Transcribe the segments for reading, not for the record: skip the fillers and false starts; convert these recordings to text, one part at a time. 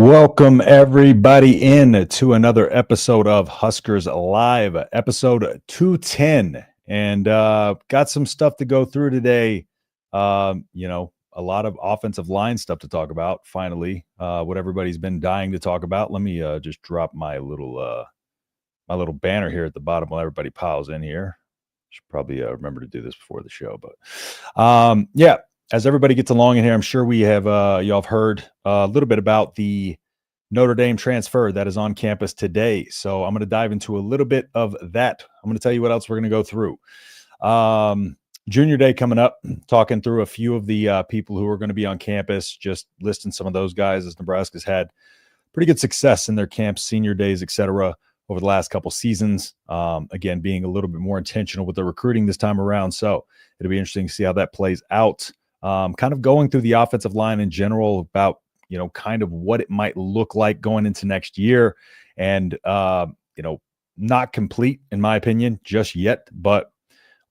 Welcome everybody in to another episode of Huskers Live, episode 210, and got some stuff to go through today. A lot of offensive line stuff to talk about. Finally, what everybody's been dying to talk about. Let me just drop my little banner here at the bottom while everybody piles in here. Should probably remember to do this before the show, but yeah. As everybody gets along in here, I'm sure we have y'all have heard a little bit about the Notre Dame transfer that is on campus today. So I'm going to dive into a little bit of that. I'm going to tell you what else we're going to go through. Junior Day coming up, talking through a few of the people who are going to be on campus, just listing some of those guys, as Nebraska's had pretty good success in their camps, senior days, etc., over the last couple seasons. Again, being a little bit more intentional with the recruiting this time around. So it'll be interesting to see how that plays out. Kind of going through the offensive line in general about, kind of what it might look like going into next year. And, not complete, in my opinion, just yet, but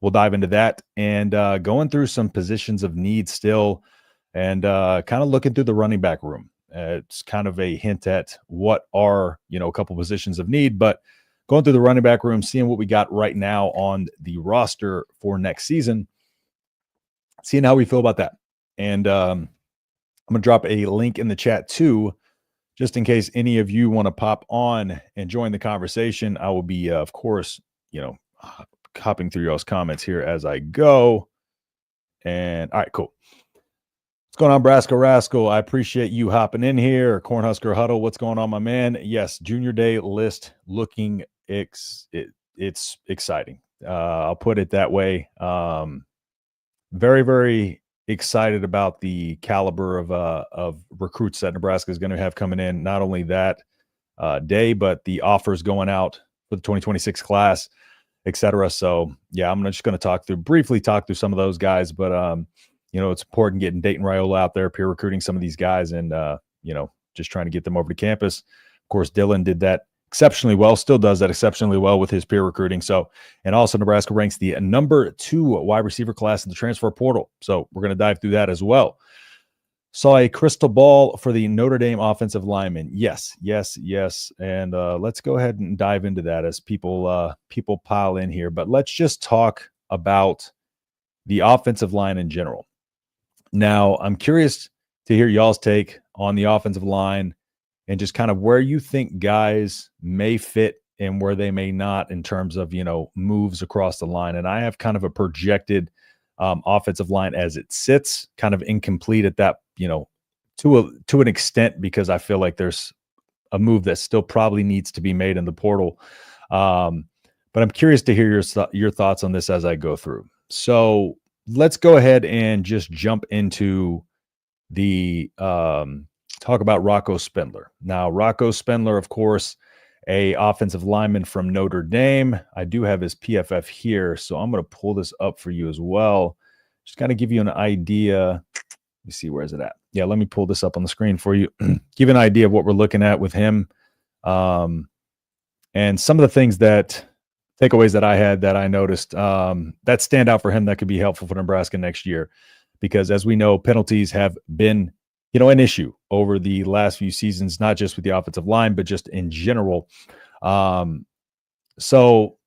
we'll dive into that and going through some positions of need still and kind of looking through the running back room. It's kind of a hint at what are, a couple positions of need, but going through the running back room, seeing what we got right now on the roster for next season, seeing how we feel about that. And I'm going to drop a link in the chat too, just in case any of you want to pop on and join the conversation. I will be, of course, hopping through y'all's comments here as I go. And all right, cool. What's going on, Brasco Rascal? I appreciate you hopping in here. Cornhusker Huddle, what's going on, my man? Yes, Junior Day list looking it's exciting. I'll put it that way. Very, very excited about the caliber of recruits that Nebraska is going to have coming in. Not only that day, but the offers going out for the 2026 class, etc. So yeah, I'm just going to briefly talk through some of those guys, but it's important getting Dayton Raiola out there, peer recruiting some of these guys, and just trying to get them over to campus. Of course, Dylan did that exceptionally well, still does that exceptionally well with his peer recruiting. So, and also Nebraska ranks the number 2 wide receiver class in the transfer portal. So we're going to dive through that as well. Saw a crystal ball for the Notre Dame offensive lineman. Yes. And let's go ahead and dive into that as people pile in here. But let's just talk about the offensive line in general. Now, I'm curious to hear y'all's take on the offensive line and just kind of where you think guys may fit and where they may not in terms of, moves across the line. And I have kind of a projected offensive line as it sits, kind of incomplete at that, to an extent, because I feel like there's a move that still probably needs to be made in the portal. But I'm curious to hear your thoughts on this as I go through. So let's go ahead and just jump into the talk about Rocco Spindler. Now, Rocco Spindler, of course, a offensive lineman from Notre Dame. I do have his PFF here, so I'm going to pull this up for you as well. Just kind of give you an idea. Let me see, where is it at? Yeah, let me pull this up on the screen for you. Give you an idea of what we're looking at with him. And some of the takeaways that I had that I noticed that stand out for him that could be helpful for Nebraska next year. Because as we know, penalties have been an issue over the last few seasons, not just with the offensive line, but just in general. So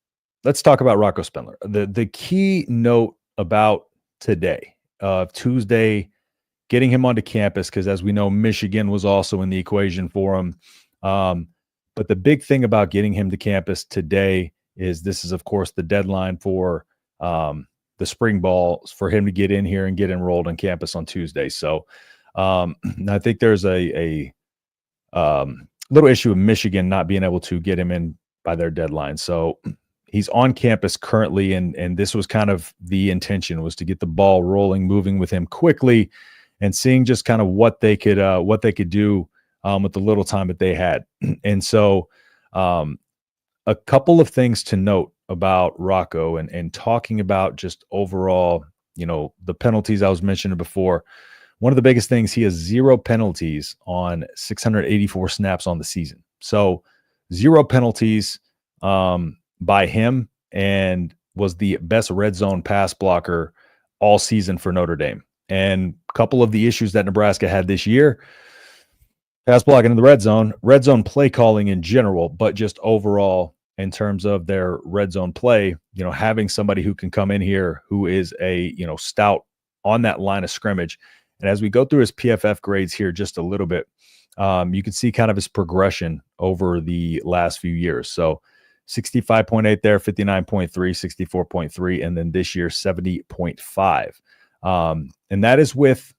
let's talk about Rocco Spindler. The key note about today, Tuesday, getting him onto campus, because as we know, Michigan was also in the equation for him. But the big thing about getting him to campus today is this is, of course, the deadline for the spring ball for him to get in here and get enrolled on campus on Tuesday. So I think there's a little issue with Michigan not being able to get him in by their deadline. So he's on campus currently, and this was kind of the intention, was to get the ball rolling, moving with him quickly, and seeing just kind of what they could do with the little time that they had. And so a couple of things to note about Rocco and talking about just overall, the penalties I was mentioning before. One of the biggest things, he has 0 penalties on 684 snaps on the season. So 0 penalties by him, and was the best red zone pass blocker all season for Notre Dame. And a couple of the issues that Nebraska had this year, Pass blocking in the red zone play calling in general, but just overall in terms of their red zone play, having somebody who can come in here who is a, stout on that line of scrimmage. And as we go through his PFF grades here just a little bit, you can see kind of his progression over the last few years. So 65.8 there, 59.3, 64.3, and then this year 70.5. And that is with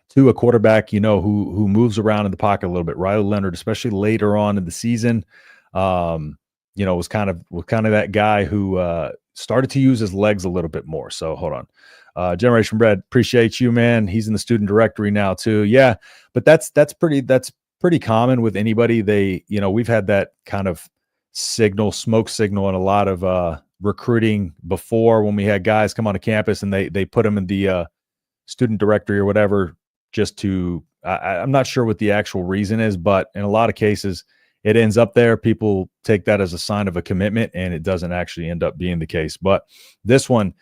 to a quarterback, who moves around in the pocket a little bit. Riley Leonard, especially later on in the season, was kind of that guy who started to use his legs a little bit more. So hold on. Generation Bread, appreciate you, man. He's in the student directory now too. Yeah, but that's pretty common with anybody. We've had that kind of smoke signal in a lot of recruiting before when we had guys come onto campus and they put them in the student directory or whatever, just to I'm not sure what the actual reason is, but in a lot of cases it ends up there. People take that as a sign of a commitment, and it doesn't actually end up being the case. But this one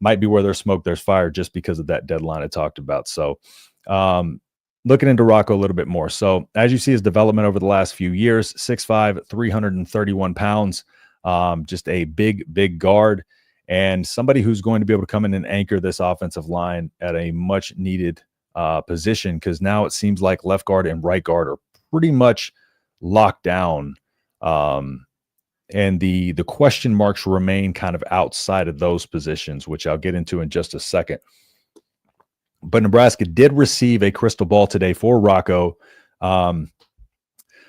might be where there's smoke, there's fire, just because of that deadline I talked about. So looking into Rocco a little bit more. So as you see his development over the last few years, 6'5", 331 pounds, just a big guard, and somebody who's going to be able to come in and anchor this offensive line at a much needed position, because now it seems like left guard and right guard are pretty much locked down. And the question marks remain kind of outside of those positions, which I'll get into in just a second. But Nebraska did receive a crystal ball today for Rocco.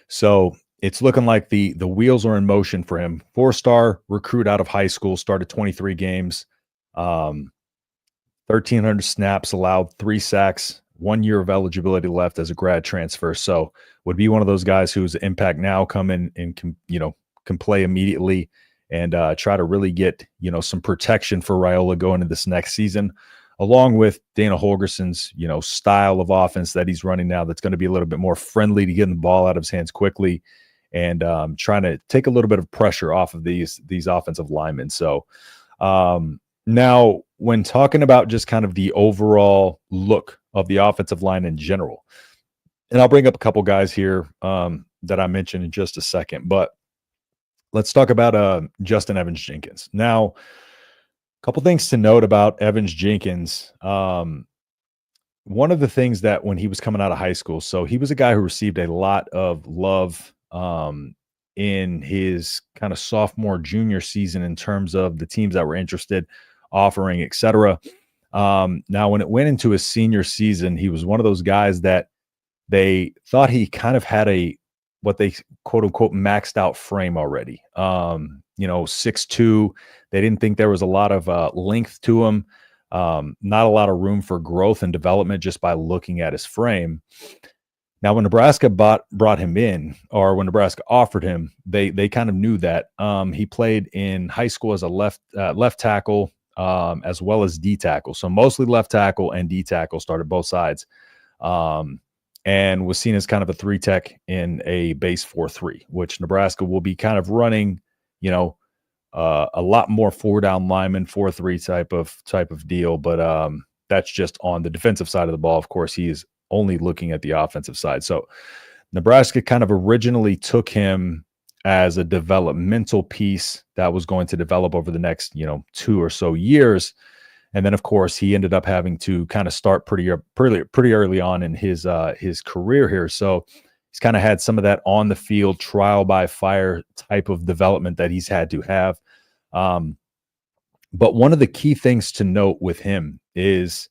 So it's looking like the wheels are in motion for him. 4-star recruit out of high school, started 23 games, 1,300 snaps, allowed 3 sacks, 1 year of eligibility left as a grad transfer. So would be one of those guys whose impact now come in and can play immediately and try to really get, some protection for Raiola going into this next season, along with Dana Holgerson's, style of offense that he's running now that's going to be a little bit more friendly to getting the ball out of his hands quickly and trying to take a little bit of pressure off of these offensive linemen. So now when talking about just kind of the overall look of the offensive line in general, and I'll bring up a couple guys here that I mentioned in just a second, but let's talk about Justin Evans Jenkins. Now, a couple things to note about Evans Jenkins. One of the things that when he was coming out of high school, so he was a guy who received a lot of love in his kind of sophomore, junior season in terms of the teams that were interested, offering, etc. Now, when it went into his senior season, he was one of those guys that they thought he kind of had what they quote unquote maxed out frame already. 6'2". They didn't think there was a lot of length to him. Not a lot of room for growth and development just by looking at his frame. Now, when Nebraska brought him in, or when Nebraska offered him, they kind of knew that. He played in high school as a left tackle, as well as D tackle. So mostly left tackle and D tackle, started both sides, and was seen as kind of a 3-tech in a base 4-3, which Nebraska will be kind of running, a lot more 4-down lineman, 4-3 type of deal. But that's just on the defensive side of the ball. Of course, he is only looking at the offensive side. So Nebraska kind of originally took him as a developmental piece that was going to develop over the next, 2 or so years. And then, of course, he ended up having to kind of start pretty early on in his career here. So he's kind of had some of that on the field trial by fire type of development that he's had to have. But one of the key things to note with him is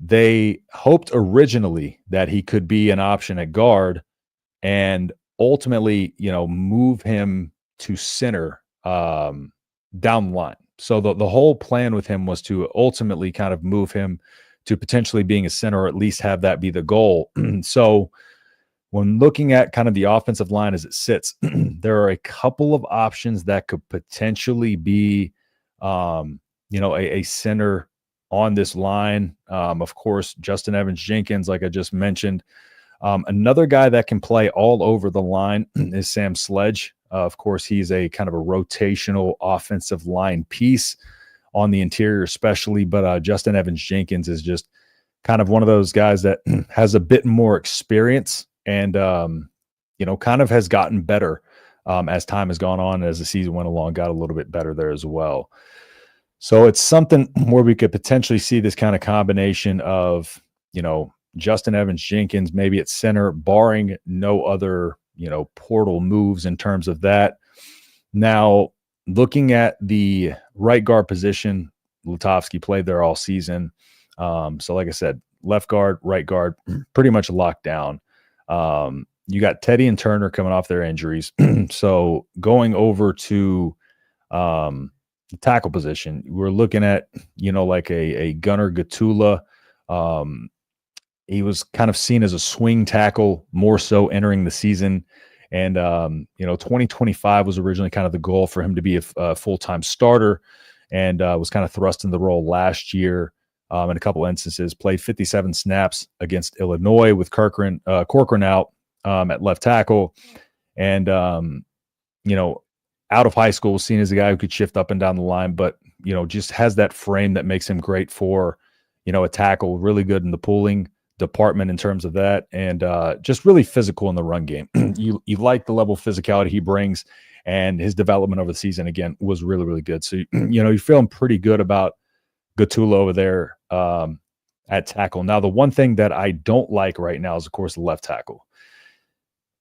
they hoped originally that he could be an option at guard and ultimately, move him to center down the line. So the whole plan with him was to ultimately kind of move him to potentially being a center, or at least have that be the goal. So when looking at kind of the offensive line as it sits, there are a couple of options that could potentially be, a center on this line. Of course, Justin Evans Jenkins, like I just mentioned. Another guy that can play all over the line is Sam Sledge. Of course, he's a kind of a rotational offensive line piece on the interior especially, but Justin Evans Jenkins is just kind of one of those guys that has a bit more experience and kind of has gotten better as time has gone on, as the season went along, got a little bit better there as well. So it's something where we could potentially see this kind of combination of, Justin Evans Jenkins, maybe at center, barring no other, portal moves in terms of that. Now, looking at the right guard position, Lutovsky played there all season. So like I said, left guard, right guard, pretty much locked down. You got Teddy and Turner coming off their injuries. So going over to the tackle position, we're looking at, like a Gunnar Gatula. He was kind of seen as a swing tackle more so entering the season. And, 2025 was originally kind of the goal for him to be a full-time starter, and was kind of thrust in the role last year in a couple instances. Played 57 snaps against Illinois with Corcoran out at left tackle. And, out of high school, was seen as a guy who could shift up and down the line, but, just has that frame that makes him great for, a tackle, really good in the pulling department in terms of that, and just really physical in the run game. You like the level of physicality he brings, and his development over the season, again, was really, really good. So, you're feeling pretty good about Gatula over there at tackle. Now, the one thing that I don't like right now is, of course, the left tackle.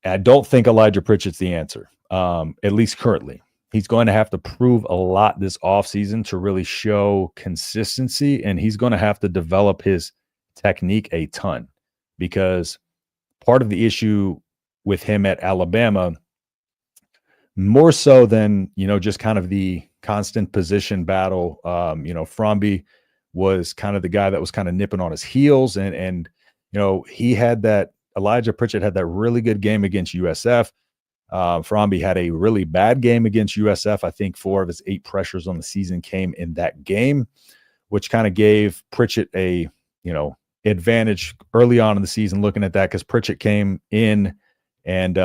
I don't think Elijah Pritchett's the answer, at least currently. He's going to have to prove a lot this offseason to really show consistency, and he's going to have to develop his technique a ton, because part of the issue with him at Alabama, more so than, just kind of the constant position battle, Fromby was kind of the guy that was kind of nipping on his heels, and he had that, Elijah Pritchett had that really good game against USF. Fromby had a really bad game against USF. I think 4 of his 8 pressures on the season came in that game, which kind of gave Pritchett a, advantage early on in the season looking at that, because Pritchett came in and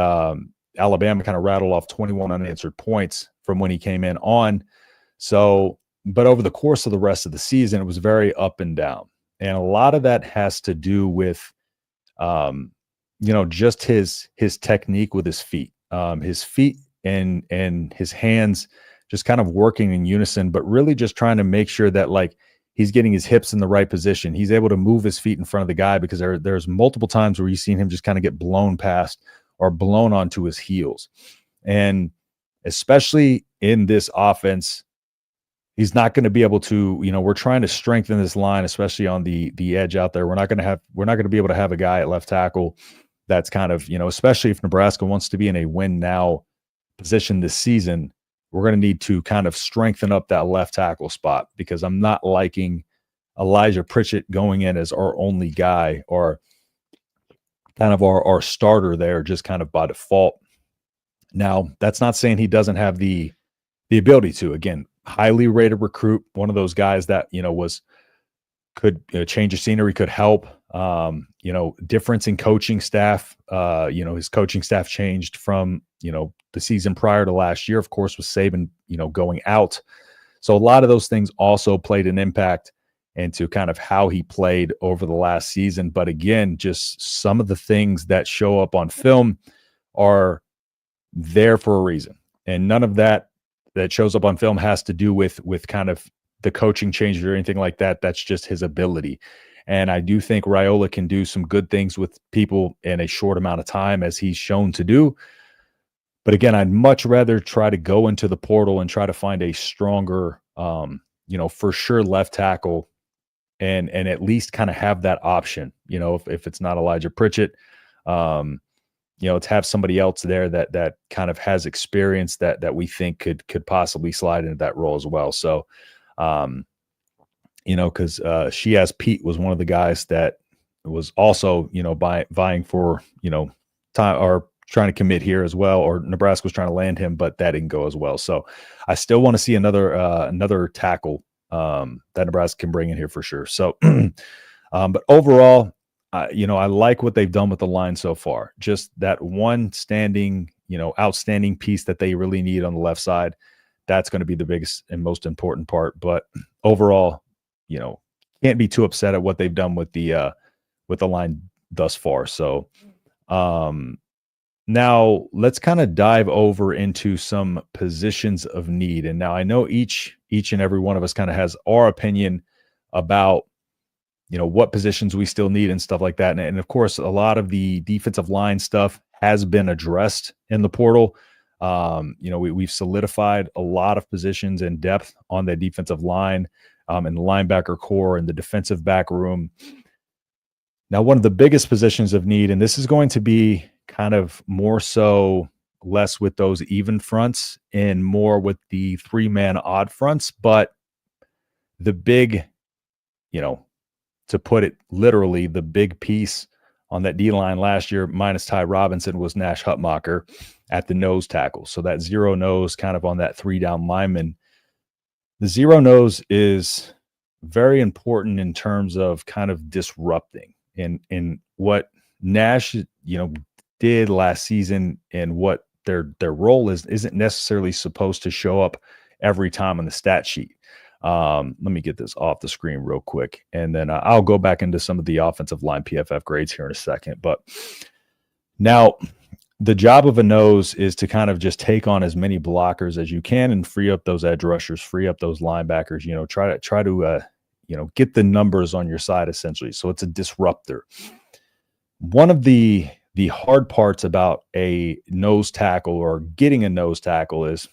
Alabama kind of rattled off 21 unanswered points from when he came in on. So, but over the course of the rest of the season, it was very up and down. And a lot of that has to do with, just his technique with his feet and his hands just kind of working in unison, but really just trying to make sure that, like, he's getting his hips in the right position. He's able to move his feet in front of the guy, because there's multiple times where you've seen him just kind of get blown past or blown onto his heels. And especially in this offense, he's not going to be able to, we're trying to strengthen this line, especially on the edge out there. We're not going to be able to have a guy at left tackle that's kind of, especially if Nebraska wants to be in a win now position this season, we're going to need to kind of strengthen up that left tackle spot, because I'm not liking Elijah Pritchett going in as our only guy, or kind of our starter there, just kind of by default. Now, that's not saying he doesn't have the ability to. Again, highly rated recruit, one of those guys that, could change the scenery, could help. Difference in coaching staff. His coaching staff changed from, the season prior to last year, of course, with Saban, going out. So a lot of those things also played an impact into kind of how he played over the last season. But again, just some of the things that show up on film are there for a reason. And none of that shows up on film has to do with kind of the coaching changes or anything like that. That's just his ability. And I do think Raiola can do some good things with people in a short amount of time, as he's shown to do. But again, I'd much rather try to go into the portal and try to find a stronger, for sure left tackle, and at least kind of have that option. If it's not Elijah Pritchett, to have somebody else there that kind of has experience that we think could possibly slide into that role as well. So, because Shiaz Pete was one of the guys that was also, vying for, time, or trying to commit here as well, or Nebraska was trying to land him, but that didn't go as well. So I still want to see another tackle that Nebraska can bring in here for sure. So, but overall, I like what they've done with the line so far. Just that one outstanding piece that they really need on the left side. That's going to be the biggest and most important part. But overall, can't be too upset at what they've done with the line thus far. So, Um, Now let's kind of dive over into some positions of need. And now I know each and every one of us kind of has our opinion about what positions we still need and stuff like that. And of course, a lot of the defensive line stuff has been addressed in the portal. We've solidified a lot of positions and depth on the defensive line, and the linebacker core and the defensive back room. Now, one of the biggest positions of need, and this is going to be kind of more so less with those even fronts and more with the 3-man odd fronts, but the big, to put it literally, the big piece on that D line last year, minus Ty Robinson, was Nash Hutmacher at the nose tackle. So that zero nose kind of on that 3-down lineman. The zero nose is very important in terms of kind of disrupting in what Nash, did last season, and what their role isn't necessarily supposed to show up every time on the stat sheet. Let me get this off the screen real quick, and then I'll go back into some of the offensive line PFF grades here in a second. But now the job of a nose is to kind of just take on as many blockers as you can and free up those edge rushers, free up those linebackers, try to get the numbers on your side essentially. So it's a disruptor. One of the hard parts about a nose tackle or getting a nose tackle is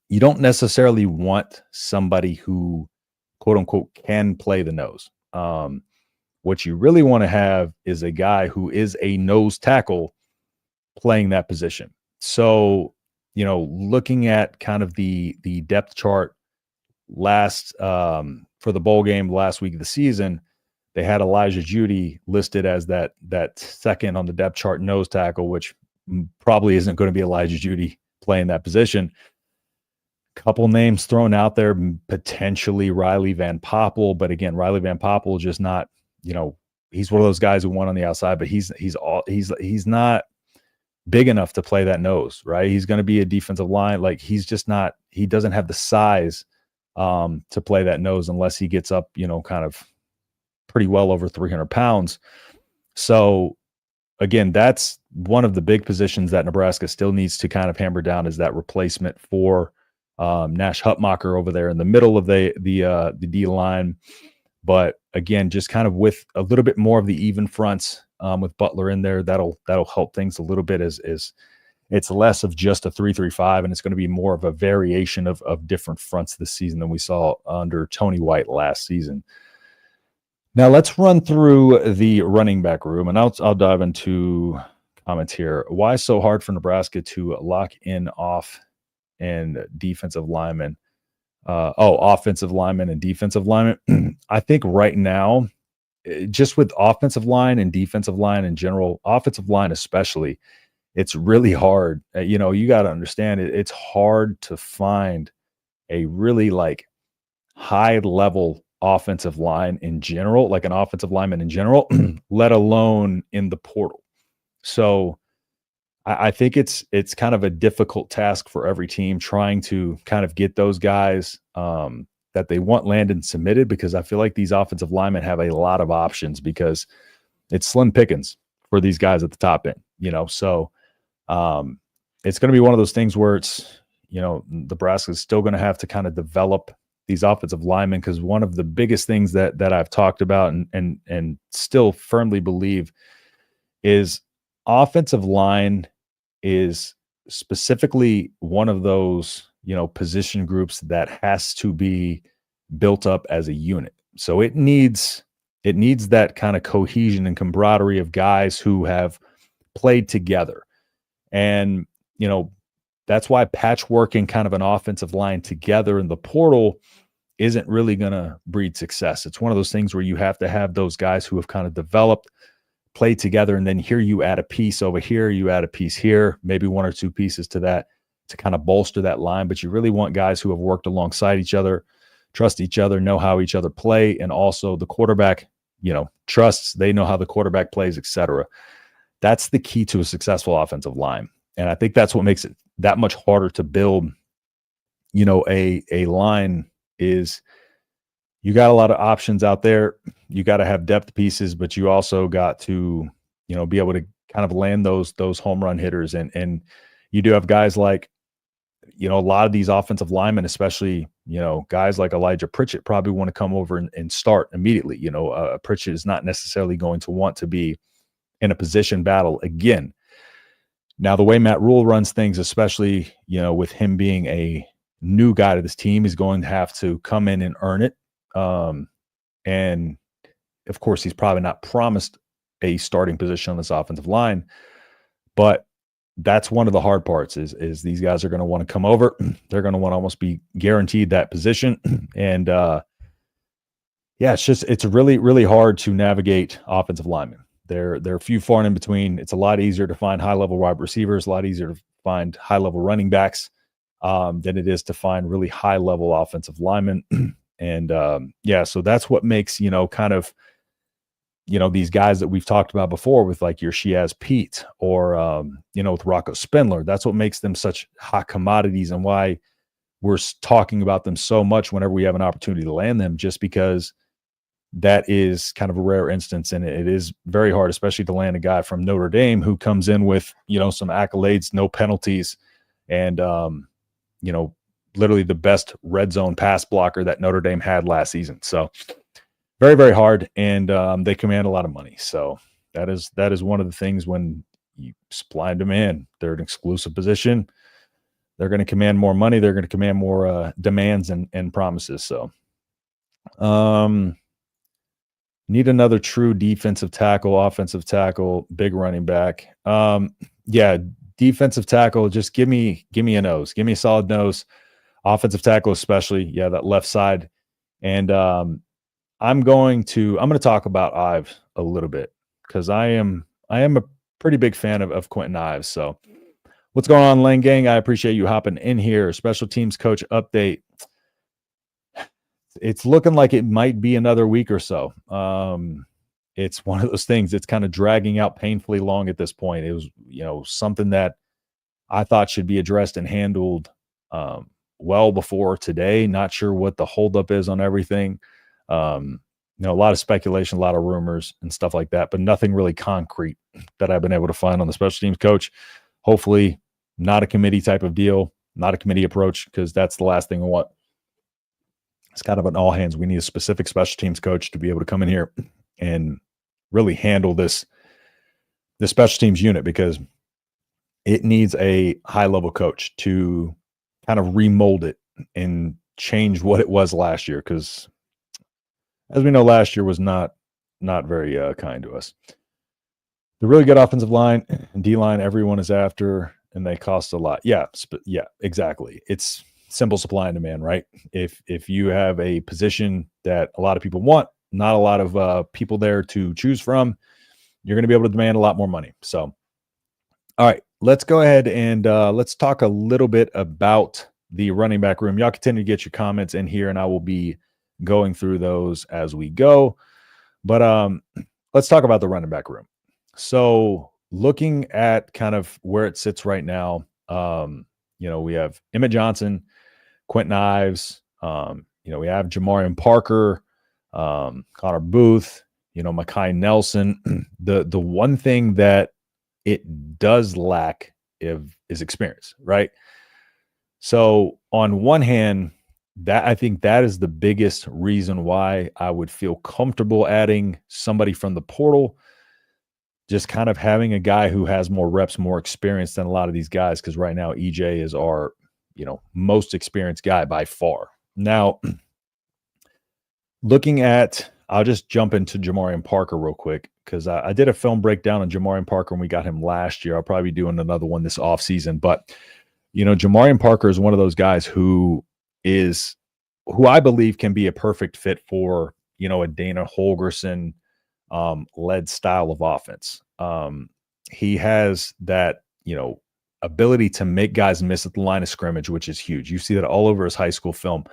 you don't necessarily want somebody who, quote unquote, can play the nose. What you really want to have is a guy who is a nose tackle playing that position. So, looking at kind of the depth chart for the bowl game last week of the season, they had Elijah Judy listed as that second on the depth chart nose tackle, which probably isn't going to be Elijah Judy playing that position. Couple names thrown out there, potentially Riley Van Poppel, but again, Riley Van Poppel just not, he's one of those guys who won on the outside, but he's not big enough to play that nose, right? He's going to be a defensive line. Like he doesn't have the size to play that nose unless he gets up, kind of pretty well over 300 pounds. So again, that's one of the big positions that Nebraska still needs to kind of hammer down, is that replacement for Nash Hutmacher over there in the middle of the D line. But again, just kind of with a little bit more of the even fronts with Butler in there, that'll help things a little bit, as it's less of just a 3-3-5, and it's going to be more of a variation of different fronts this season than we saw under Tony White last season. Now let's run through the running back room, and I'll dive into comments here. Why so hard for Nebraska to lock in off and defensive linemen? Offensive linemen and defensive linemen. I think right now, just with offensive line and defensive line in general, offensive line especially, it's really hard. You got to understand it. It's hard to find a really high level offensive line in general, like an offensive lineman in general, let alone in the portal. So I think it's kind of a difficult task for every team trying to kind of get those guys that they want landed and submitted, because I feel like these offensive linemen have a lot of options, because it's slim pickings for these guys at the top end, So it's going to be one of those things where it's, Nebraska is still going to have to kind of develop these offensive linemen, because one of the biggest things that I've talked about and still firmly believe is offensive line is specifically one of those, position groups that has to be built up as a unit. So it needs that kind of cohesion and camaraderie of guys who have played together. And, that's why patchworking kind of an offensive line together in the portal isn't really going to breed success. It's one of those things where you have to have those guys who have kind of developed, played together, and then here you add a piece over here, you add a piece here, maybe one or two pieces to that to kind of bolster that line. But you really want guys who have worked alongside each other, trust each other, know how each other play, and also the quarterback, trusts, they know how the quarterback plays, etc. That's the key to a successful offensive line. And I think that's what makes it that much harder to build, a line, is you got a lot of options out there. You got to have depth pieces, but you also got to, be able to kind of land those home run hitters. And you do have guys like, a lot of these offensive linemen, especially, guys like Elijah Pritchett probably want to come over and start immediately. Pritchett is not necessarily going to want to be in a position battle again. Now, the way Matt Rule runs things, especially, with him being a new guy to this team, is going to have to come in and earn it. And of course, he's probably not promised a starting position on this offensive line, but that's one of the hard parts is these guys are going to want to come over. They're going to want to almost be guaranteed that position. And it's really, really hard to navigate offensive linemen. They're few far and in between. It's a lot easier to find high-level wide receivers, a lot easier to find high-level running backs than it is to find really high-level offensive linemen. And so that's what makes, kind of, these guys that we've talked about before with like your Shiaz Pete or, with Rocco Spindler. That's what makes them such hot commodities and why we're talking about them so much whenever we have an opportunity to land them, just because that is kind of a rare instance. And it is very hard, especially to land a guy from Notre Dame who comes in with, some accolades, no penalties, and, literally the best red zone pass blocker that Notre Dame had last season. So very, very hard. And they command a lot of money. So that is one of the things when you supply and demand, they're an exclusive position. They're going to command more money. They're going to command more demands and promises. So, need another true defensive tackle, offensive tackle, big running back. Defensive tackle, just give me a nose. Give me a solid nose. Offensive tackle especially, that left side. And I'm going to talk about Ives a little bit because I am a pretty big fan of Quentin Ives. So what's going on, Lane Gang? I appreciate you hopping in here. Special teams coach update. It's looking like it might be another week or so. It's one of those things that's kind of dragging out painfully long at this point. It was, something that I thought should be addressed and handled well before today. Not sure what the holdup is on everything. A lot of speculation, a lot of rumors and stuff like that, but nothing really concrete that I've been able to find on the special teams coach. Hopefully not a committee type of deal, not a committee approach, because that's the last thing I want. It's kind of an all hands. We need a specific special teams coach to be able to come in here and really handle this special teams unit, because it needs a high level coach to kind of remold it and change what it was last year. Because as we know, last year was not very kind to us. The really good offensive line and D line, everyone is after, and they cost a lot. Yeah, exactly. It's simple supply and demand, right? If you have a position that a lot of people want, not a lot of people there to choose from, you're going to be able to demand a lot more money. So, all right, let's go ahead and let's talk a little bit about the running back room. Y'all continue to get your comments in here, and I will be going through those as we go. But let's talk about the running back room. So looking at kind of where it sits right now, we have Emmett Johnson, Quentin Ives, we have Jamarian Parker, Connor Booth, Mekhi Nelson. The one thing that it does lack is experience, right? So on one hand, that I think that is the biggest reason why I would feel comfortable adding somebody from the portal, just kind of having a guy who has more reps, more experience than a lot of these guys, because right now EJ is our most experienced guy by far. Now, I'll just jump into Jamarian Parker real quick, because I did a film breakdown on Jamarian Parker when we got him last year. I'll probably be doing another one this offseason. But, Jamarian Parker is one of those guys who I believe can be a perfect fit for, a Dana Holgorsen led style of offense. He has that, ability to make guys miss at the line of scrimmage, which is huge. You see that all over his high school film.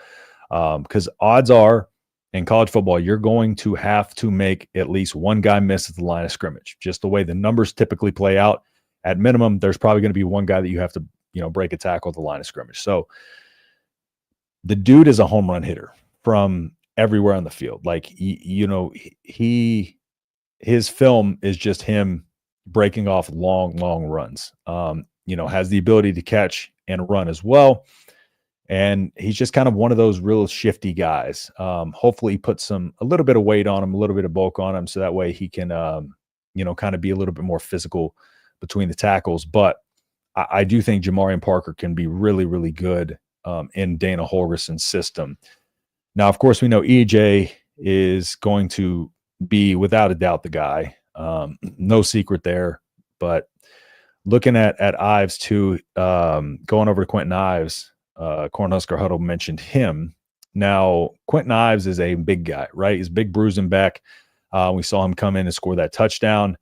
Because odds are in college football, you're going to have to make at least one guy miss at the line of scrimmage. Just the way the numbers typically play out, at minimum, there's probably going to be one guy that you have to, break a tackle at the line of scrimmage. So the dude is a home run hitter from everywhere on the field. Like, his film is just him, breaking off long runs. Has the ability to catch and run as well. And he's just kind of one of those real shifty guys. Hopefully he puts a little bit of weight on him, a little bit of bulk on him, so that way he can, kind of be a little bit more physical between the tackles. But I do think Jamarian Parker can be really, really good in Dana Holgorsen's system. Now, of course, we know EJ is going to be, without a doubt, the guy. No secret there. But looking at Ives too, going over to Quentin Ives, Cornhusker Huddle mentioned him. Now, Quentin Ives is a big guy, right? He's a big bruising back. We saw him come in and score that touchdown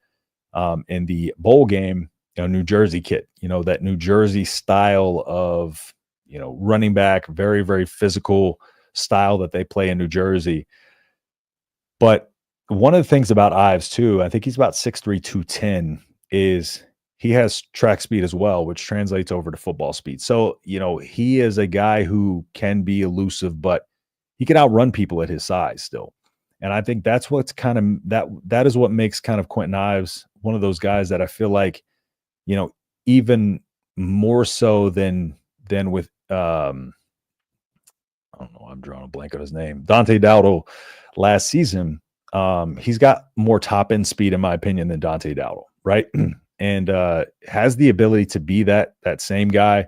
in the bowl game. New Jersey kid, that New Jersey style of, running back, very, very physical style that they play in New Jersey. But one of the things about Ives too, I think he's about 6'3", 210, is he has track speed as well, which translates over to football speed. So, he is a guy who can be elusive, but he can outrun people at his size still. And I think that's what's kind of that is what makes kind of Quentin Ives one of those guys that I feel like, even more so than with I don't know, I'm drawing a blank on his name, Dante Dowdle last season. He's got more top end speed, in my opinion, than Dante Dowdle, right? And has the ability to be that same guy,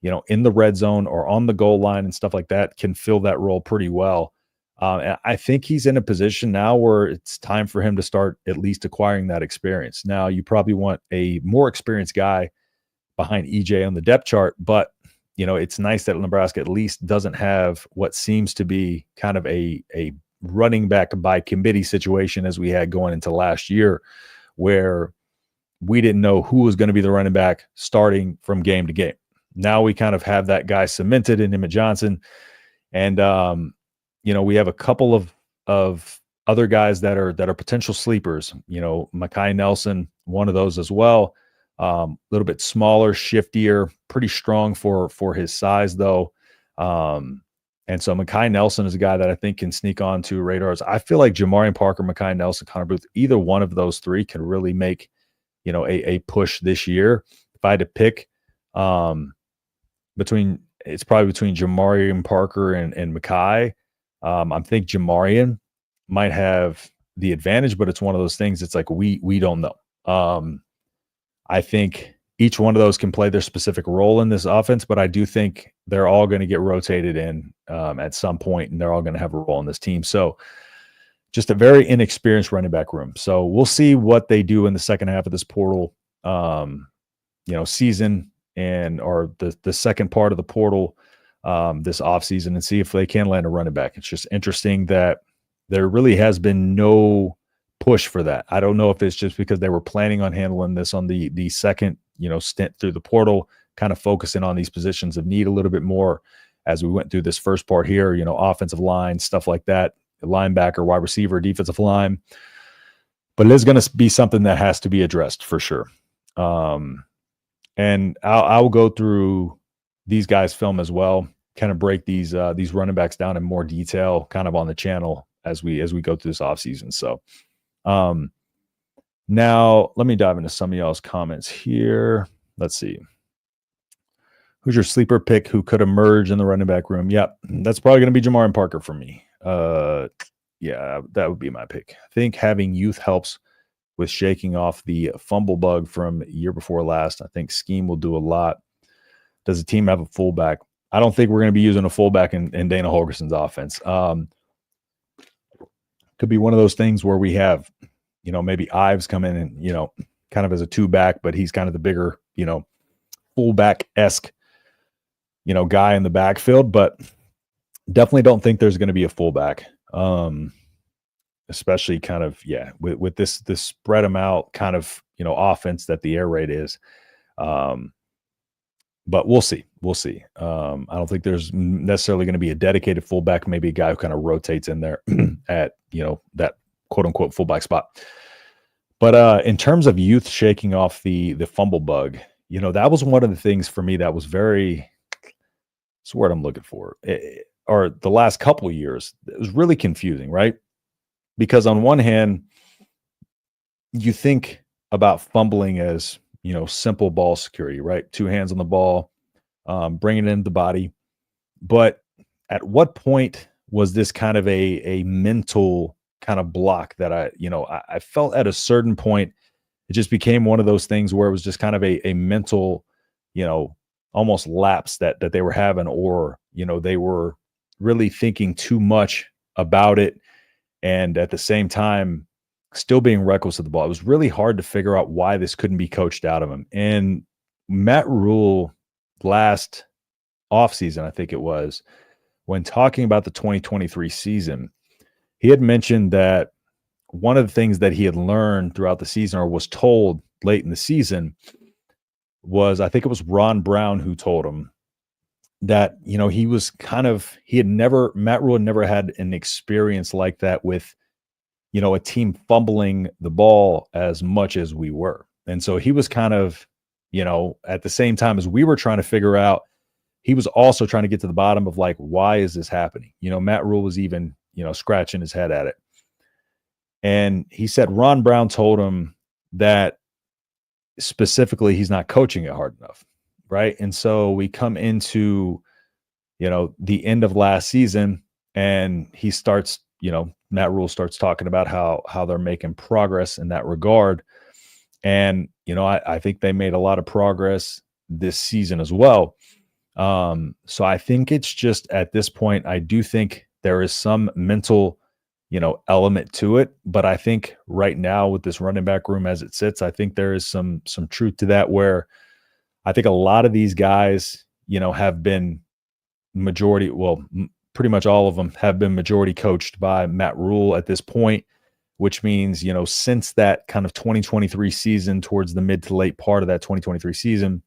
in the red zone or on the goal line and stuff like that, can fill that role pretty well. And I think he's in a position now where it's time for him to start at least acquiring that experience. Now, you probably want a more experienced guy behind EJ on the depth chart, but it's nice that Nebraska at least doesn't have what seems to be kind of a running back by committee situation as we had going into last year, where we didn't know who was going to be the running back starting from game to game. Now we kind of have that guy cemented in Emmett Johnson. And, we have a couple of other guys that are potential sleepers. Mekhi Nelson, one of those as well. A little bit smaller, shiftier, pretty strong for his size, though. And so Mekhi Nelson is a guy that I think can sneak on to radars. I feel like Jamarian Parker, Mekhi Nelson, Connor Booth, either one of those three can really make, a push this year. If I had to pick between Jamarian Parker and Mekhi, I think Jamarian might have the advantage, but it's one of those things. It's like, we don't know. I think each one of those can play their specific role in this offense, but I do think they're all going to get rotated in at some point, and they're all going to have a role in this team. So just a very inexperienced running back room. So we'll see what they do in the second half of this portal, season or the second part of the portal this offseason, and see if they can land a running back. It's just interesting that there really has been no push for that. I don't know if it's just because they were planning on handling this on the second, stint through the portal, kind of focusing on these positions of need a little bit more as we went through this first part here, offensive line, stuff like that, linebacker, wide receiver, defensive line. But it is going to be something that has to be addressed for sure. And I'll go through these guys' film as well, kind of break these running backs down in more detail kind of on the channel as we go through this offseason. So now let me dive into some of y'all's comments here. Let's see. Who's your sleeper pick who could emerge in the running back room? Yep, that's probably going to be Jamarian Parker for me. Yeah, that would be my pick. I think having youth helps with shaking off the fumble bug from year before last. I think scheme will do a lot. Does the team have a fullback? I don't think we're going to be using a fullback in Dana Holgorsen's offense. Could be one of those things where we have, maybe Ives come in and, kind of as a two-back, but he's kind of the bigger, fullback-esque, guy in the backfield. But definitely don't think there's going to be a fullback, especially kind of, with this spread them out kind of, offense that the air raid is. But we'll see. I don't think there's necessarily going to be a dedicated fullback, maybe a guy who kind of rotates in there at, that quote unquote fullback spot. But in terms of youth shaking off the fumble bug, that was one of the things for me that was very, that's the word I'm looking for, or the last couple of years, it was really confusing, right? Because on one hand, you think about fumbling as, simple ball security, right? Two hands on the ball, bringing it in the body. But at what point was this kind of a mental kind of block that I felt at a certain point it just became one of those things where it was just kind of a mental, you know, almost lapse that they were having, or they were really thinking too much about it, and at the same time still being reckless of the ball. It was really hard to figure out why this couldn't be coached out of him. And Matt Rule last offseason, I think it was, when talking about the 2023 season, he had mentioned that one of the things that he had learned throughout the season, or was told late in the season, was, I think it was Ron Brown who told him that, Matt Rule had never had an experience like that with, a team fumbling the ball as much as we were. And so he was kind of, at the same time as we were trying to figure out, he was also trying to get to the bottom of, like, why is this happening? Matt Rule was even, scratching his head at it. And he said Ron Brown told him that specifically he's not coaching it hard enough, right? And so we come into, the end of last season, and he starts, Matt Rule starts talking about how they're making progress in that regard. And, I think they made a lot of progress this season as well. So I think it's just, at this point, I do think there is some mental, element to it. But I think right now, with this running back room as it sits, I think there is some truth to that, where I think a lot of these guys, have been pretty much all of them have been majority coached by Matt Rule at this point, which means, since that kind of 2023 season, towards the mid to late part of that 2023 season,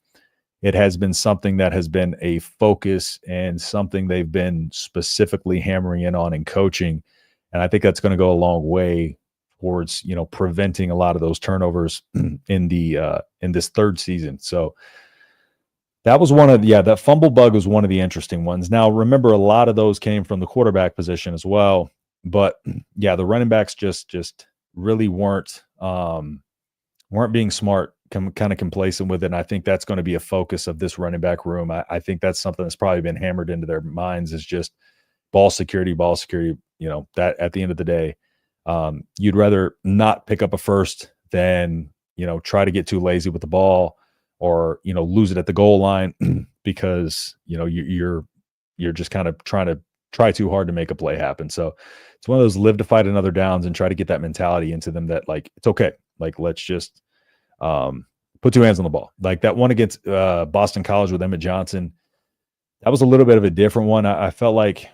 it has been something that has been a focus and something they've been specifically hammering in on in coaching. And I think that's going to go a long way towards, preventing a lot of those turnovers in this third season. So that was that fumble bug was one of the interesting ones. Now, remember, a lot of those came from the quarterback position as well. But yeah, the running backs just really weren't being smart, kind of complacent with it. And I think that's going to be a focus of this running back room. I think that's something that's probably been hammered into their minds, is just ball security. That at the end of the day, you'd rather not pick up a first than, try to get too lazy with the ball, or, lose it at the goal line because, you're just kind of try too hard to make a play happen. So it's one of those live to fight another downs, and try to get that mentality into them that, like, it's okay. Like, let's just put two hands on the ball. Like that one against Boston College with Emmett Johnson, that was a little bit of a different one. I felt like,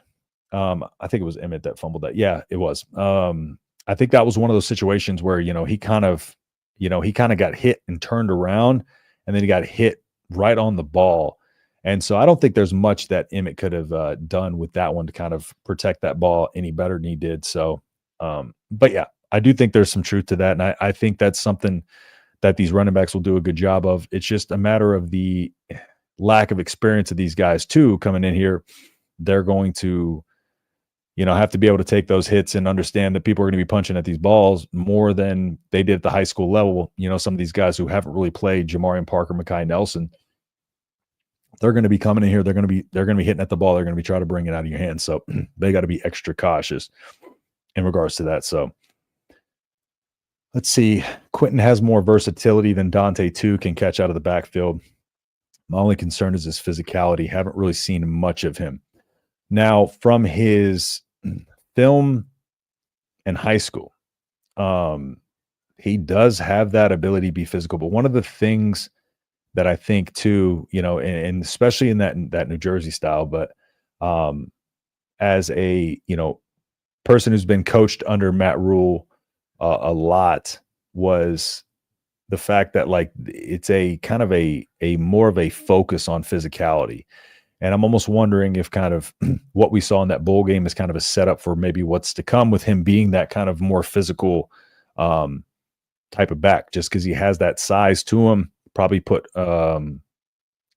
I think it was Emmett that fumbled that. Yeah, it was. I think that was one of those situations where, he kind of got hit and turned around, and then he got hit right on the ball. And so I don't think there's much that Emmett could have done with that one to kind of protect that ball any better than he did. So, but yeah, I do think there's some truth to that. And I think that's something that these running backs will do a good job of. It's just a matter of the lack of experience of these guys too, coming in here. They're going to, have to be able to take those hits and understand that people are going to be punching at these balls more than they did at the high school level. Some of these guys who haven't really played, Jamarian Parker, Mekhi Nelson, they're going to be coming in here. They're going to be hitting at the ball. They're going to be trying to bring it out of your hands. So they got to be extra cautious in regards to that. So let's see. Quentin has more versatility than Dante too, can catch out of the backfield. My only concern is his physicality. Haven't really seen much of him. Now, from his film in high school, he does have that ability to be physical. But one of the things that I think too, and especially in that New Jersey style, but as a, person who's been coached under Matt Rule a lot, was the fact that, like, it's a kind of a more of a focus on physicality. And I'm almost wondering if kind of what we saw in that bowl game is kind of a setup for maybe what's to come with him being that kind of more physical type of back, just because he has that size to him. Probably put, I'm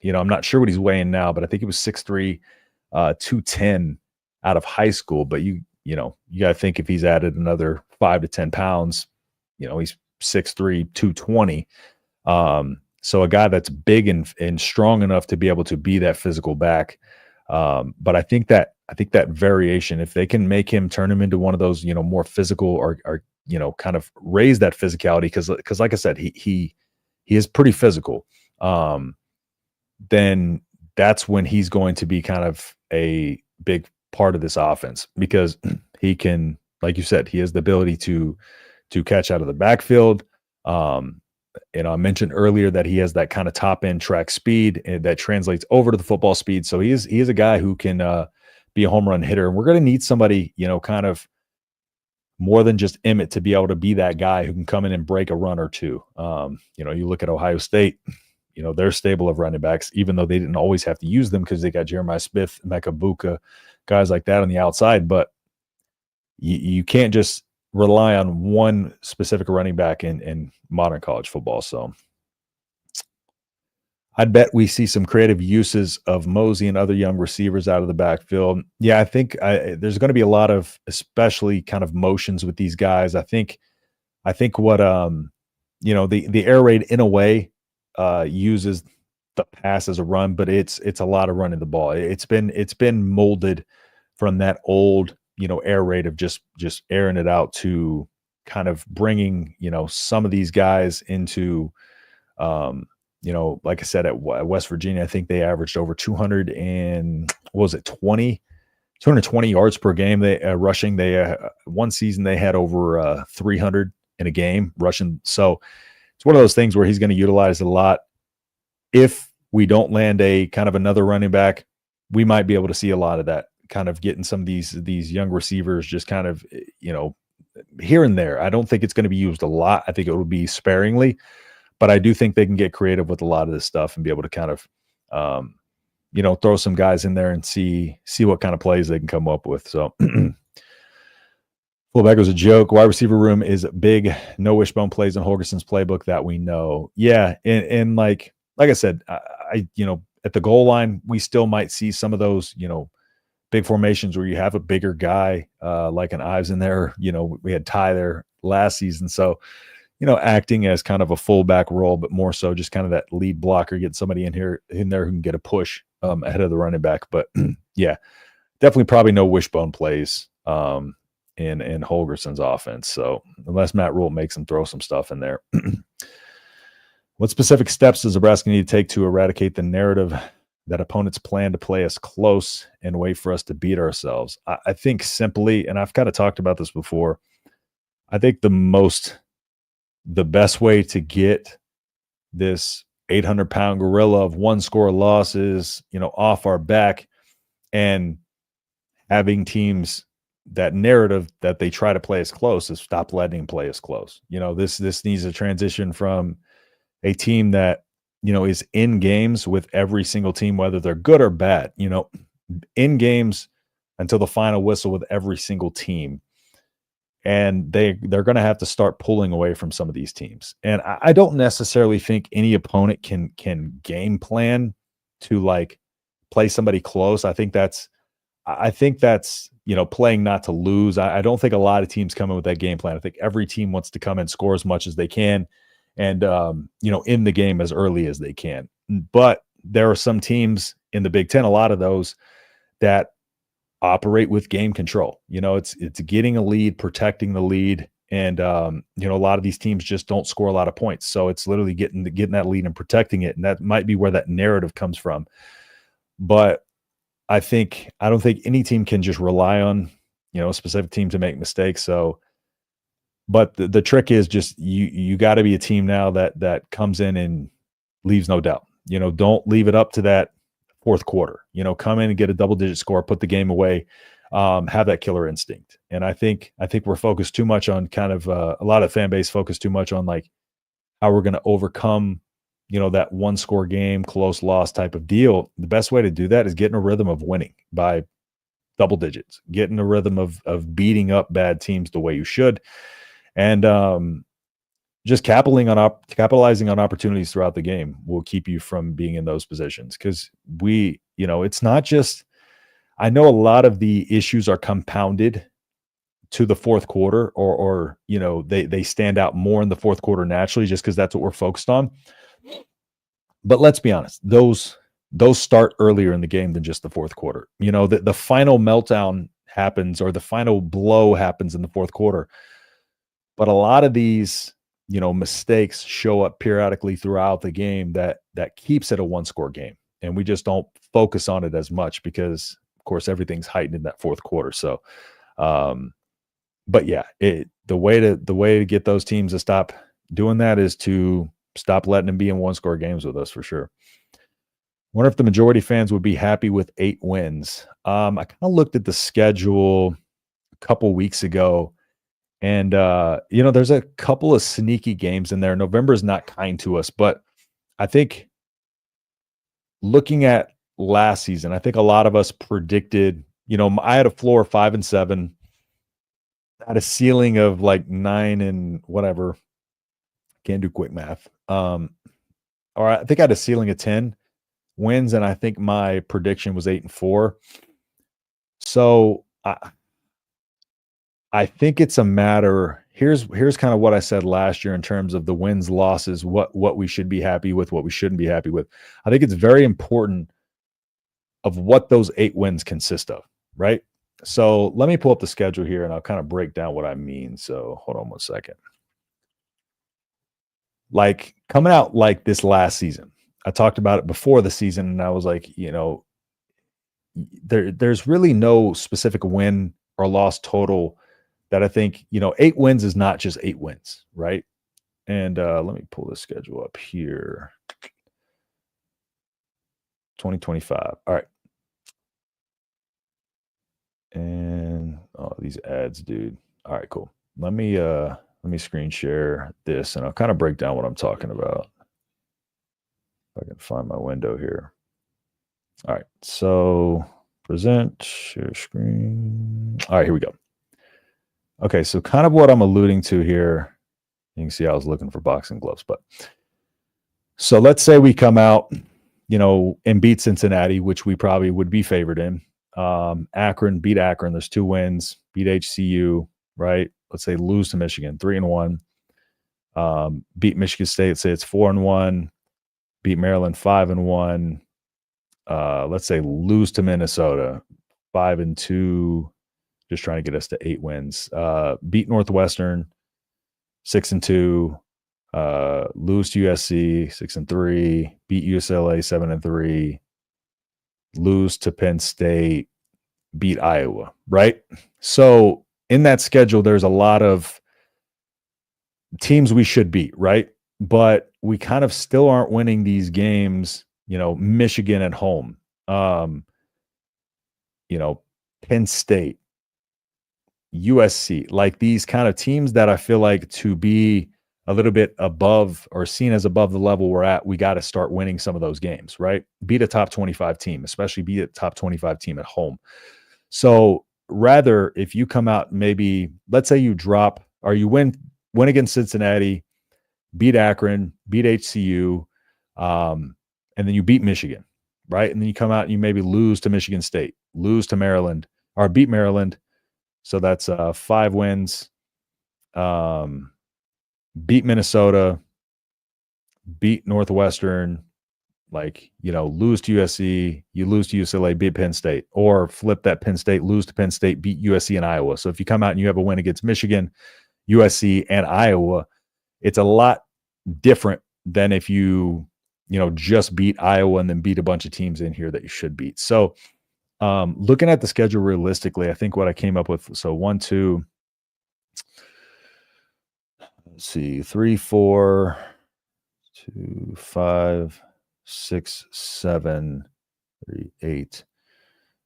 not sure what he's weighing now, but I think he was 6'3", 210 out of high school. But you got to think, if he's added another 5 to 10 pounds, he's 6'3", 220. So a guy that's big and strong enough to be able to be that physical back. But I think that variation, if they can make him, turn him into one of those, more physical or kind of raise that physicality, because like I said, he is pretty physical. Then that's when he's going to be kind of a big part of this offense, because he can, like you said, he has the ability to catch out of the backfield. I mentioned earlier that he has that kind of top end track speed, and that translates over to the football speed. So he is a guy who can be a home run hitter. And we're going to need somebody, kind of more than just Emmett, to be able to be that guy who can come in and break a run or two. You look at Ohio State, their stable of running backs, even though they didn't always have to use them because they got Jeremiah Smith, Mecca Buka, guys like that on the outside. But you can't just rely on one specific running back in modern college football. So I'd bet we see some creative uses of Mosey and other young receivers out of the backfield. Yeah, I think there's going to be a lot of, especially kind of motions with these guys. I think what the air raid in a way uses the pass as a run, but it's a lot of running the ball. It's been molded from that old air raid of just airing it out to kind of bringing some of these guys into like I said, at West Virginia, I think they averaged over 220 yards per game. They rushing. They one season they had over 300 in a game rushing. So it's one of those things where he's going to utilize it a lot. If we don't land a kind of another running back, we might be able to see a lot of that, kind of getting some of these young receivers just kind of here and there. I don't think it's going to be used a lot. I think it will be sparingly. But I do think they can get creative with a lot of this stuff and be able to kind of, throw some guys in there and see what kind of plays they can come up with. So fullback was a joke. Wide receiver room is big. No wishbone plays in Holgerson's playbook that we know. Yeah, and like I said, I at the goal line, we still might see some of those, big formations where you have a bigger guy like an Ives in there. We had Ty there last season, so. Acting as kind of a fullback role, but more so just kind of that lead blocker, get somebody in there who can get a push ahead of the running back. But yeah, definitely probably no wishbone plays in Holgerson's offense. So unless Matt Rule makes him throw some stuff in there. What specific steps does Nebraska need to take to eradicate the narrative that opponents plan to play us close and wait for us to beat ourselves? I think simply, and I've kind of talked about this before, I think the best way to get this 800-pound gorilla of one score losses, off our back, and having teams, that narrative that they try to play us close, is stop letting them play us close. This needs a transition from a team that, is in games with every single team, whether they're good or bad, in games until the final whistle with every single team. And they're going to have to start pulling away from some of these teams. And I don't necessarily think any opponent can game plan to play somebody close. I think that's playing not to lose. I don't think a lot of teams come in with that game plan. I think every team wants to come and score as much as they can, and in the game as early as they can. But there are some teams in the Big Ten, a lot of those, that operate with game control. It's getting a lead, protecting the lead, and a lot of these teams just don't score a lot of points. So it's literally getting that lead and protecting it, and that might be where that narrative comes from. But I don't think any team can just rely on a specific team to make mistakes. So, but the trick is just you got to be a team now that comes in and leaves no doubt. Don't leave it up to that fourth quarter, come in and get a double-digit score, put the game away, have that killer instinct. And I think we're focused too much on kind of a lot of fan base focused too much on how we're going to overcome, that one-score game, close loss type of deal. The best way to do that is get in a rhythm of winning by double digits, get in a rhythm of beating up bad teams the way you should, and just capitalizing on opportunities throughout the game will keep you from being in those positions. Because it's not just, I know a lot of the issues are compounded to the fourth quarter, or they stand out more in the fourth quarter naturally, just because that's what we're focused on. But let's be honest, those start earlier in the game than just the fourth quarter. The final meltdown happens, or the final blow happens in the fourth quarter. But a lot of these, mistakes show up periodically throughout the game that keeps it a one-score game. And we just don't focus on it as much because, of course, everything's heightened in that fourth quarter. So, but yeah, the way to get those teams to stop doing that is to stop letting them be in one-score games with us, for sure. Wonder if the majority fans would be happy with 8 wins. I kind of looked at the schedule a couple weeks ago, and there's a couple of sneaky games in there. November is not kind to us, but I think looking at last season, I think a lot of us predicted, I had a floor of 5-7, I had a ceiling of like 9 and whatever. Can't do quick math. Or I think I had a ceiling of 10 wins, and I think my prediction was 8-4. So I think it's a matter. Here's kind of what I said last year in terms of the wins, losses, what we should be happy with, what we shouldn't be happy with. I think it's very important of what those 8 wins consist of, right? So let me pull up the schedule here, and I'll kind of break down what I mean. So hold on one second. Like coming out like this last season, I talked about it before the season, and I was like, there's really no specific win or loss total that I think, 8 wins is not just 8 wins, right? And let me pull this schedule up here. 2025. All right. And these ads, dude. All right, cool. Let me screen share this, and I'll kind of break down what I'm talking about. If I can find my window here. All right, so present, share screen. All right, here we go. Okay, so kind of what I'm alluding to here, you can see I was looking for boxing gloves, but so let's say we come out, and beat Cincinnati, which we probably would be favored in. Akron, beat Akron. There's 2 wins. Beat HCU, right? Let's say lose to Michigan, 3-1. Beat Michigan State, say it's 4-1. Beat Maryland, 5-1. Let's say lose to Minnesota, 5-2. Just trying to get us to 8 wins. Beat Northwestern, 6-2. Lose to USC, 6-3. Beat UCLA, 7-3. Lose to Penn State. Beat Iowa, right? So in that schedule, there's a lot of teams we should beat, right? But we kind of still aren't winning these games. Michigan at home, Penn State, USC, like these kind of teams that I feel like to be a little bit above or seen as above the level we're at, we got to start winning some of those games, right? Beat a top 25 team, especially beat a top 25 team at home. So rather, if you come out, maybe let's say you drop or you win against Cincinnati, beat Akron, beat HCU, and then you beat Michigan, right? And then you come out and you maybe lose to Michigan State, lose to Maryland, or beat Maryland. So that's 5 wins. Beat Minnesota, beat Northwestern, lose to USC, you lose to UCLA, beat Penn State, or flip that Penn State, lose to Penn State, beat USC and Iowa. So if you come out and you have a win against Michigan, USC, and Iowa, it's a lot different than if you just beat Iowa and then beat a bunch of teams in here that you should beat. So looking at the schedule realistically, I think what I came up with, so 1, 2, let's see, 3, 4, 2, 5, 6, 7, 3, 8.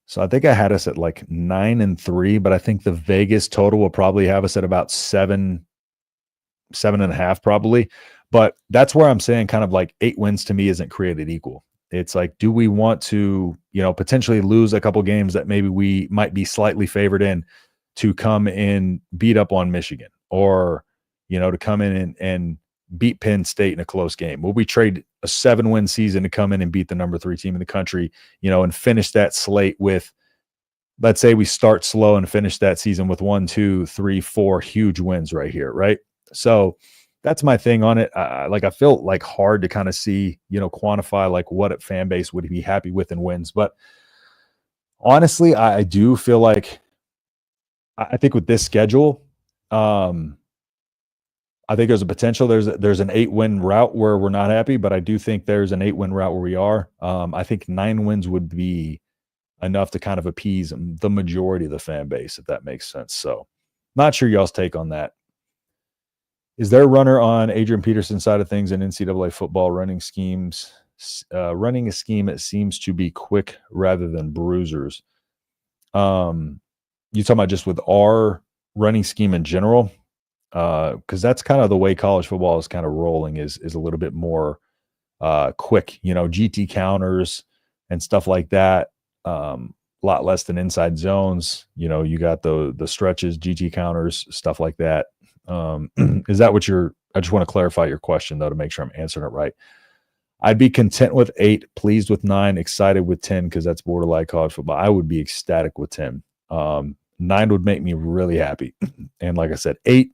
So I think I had us at like 9-3, but I think the Vegas total will probably have us at about 7, 7.5 probably. But that's where I'm saying kind of like 8 wins to me isn't created equal. It's like, do we want to, potentially lose a couple games that maybe we might be slightly favored in to come and beat up on Michigan, or, to come in and beat Penn State in a close game? Will we trade a 7-win season to come in and beat the number 3 team in the country, and finish that slate with let's say we start slow and finish that season with 1, 2, 3, 4 huge wins right here, right? So that's my thing on it. I feel like hard to kind of see, quantify like what a fan base would be happy with in wins. But honestly, I do feel like I think with this schedule, um, I think there's a potential. There's an 8-win route where we're not happy, but I do think there's an 8-win route where we are. I think 9 wins would be enough to kind of appease the majority of the fan base, if that makes sense. So, not sure y'all's take on that. Is there a runner on Adrian Peterson's side of things in NCAA football running schemes? Running a scheme that seems to be quick rather than bruisers. You talking about just with our running scheme in general? Because that's kind of the way college football is kind of rolling is a little bit more quick, GT counters and stuff like that. A lot less than inside zones. You got the stretches, GT counters, stuff like that. Is that what I just want to clarify your question though, to make sure I'm answering it right. I'd be content with 8, pleased with 9, excited with 10, because that's borderline college football. I would be ecstatic with 10. 9 would make me really happy. And like I said, 8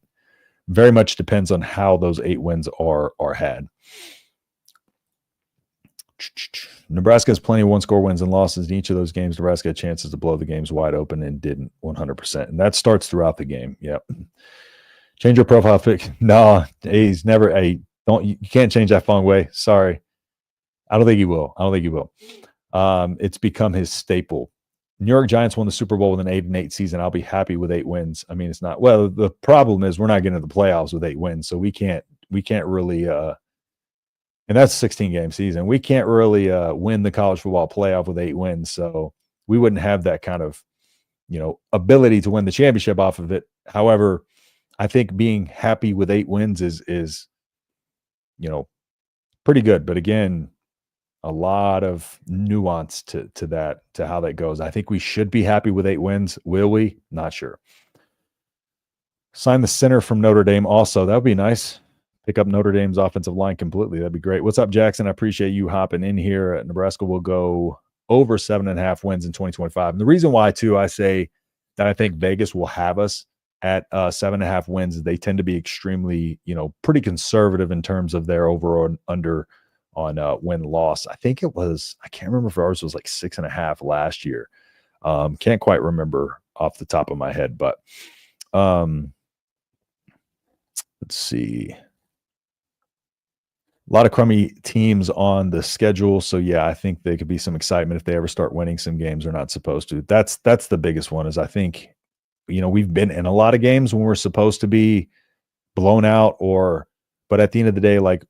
very much depends on how those 8 wins are had. Nebraska has plenty of one-score wins and losses in each of those games. Nebraska had chances to blow the games wide open and didn't 100%. And that starts throughout the game. Yep. Change your profile pic. No, he's never. You can't change that Fong Wei. Sorry. I don't think he will. It's become his staple. New York Giants won the Super Bowl with an 8-8 season. I'll be happy with 8 wins. I mean, it's not. Well, the problem is we're not getting to the playoffs with 8 wins, so we can't really. And that's a 16-game season. We can't really win the college football playoff with 8 wins, so we wouldn't have that kind of, ability to win the championship off of it. However, I think being happy with 8 wins is pretty good. But again, a lot of nuance to how that goes. I think we should be happy with 8 wins. Will we? Not sure. Sign the center from Notre Dame also. That would be nice. Pick up Notre Dame's offensive line completely. That'd be great. What's up, Jackson? I appreciate you hopping in here. Nebraska will go over 7.5 wins in 2025. And the reason why, too, I say that I think Vegas will have us at 7.5 wins is they tend to be extremely, pretty conservative in terms of their over or under on win-loss. I think it was, I can't remember if ours was like 6.5 last year. Can't quite remember off the top of my head, but let's see. A lot of crummy teams on the schedule. So yeah, I think there could be some excitement if they ever start winning some games they're not supposed to. That's the biggest one is I think, we've been in a lot of games when we're supposed to be blown out but at the end of the day, like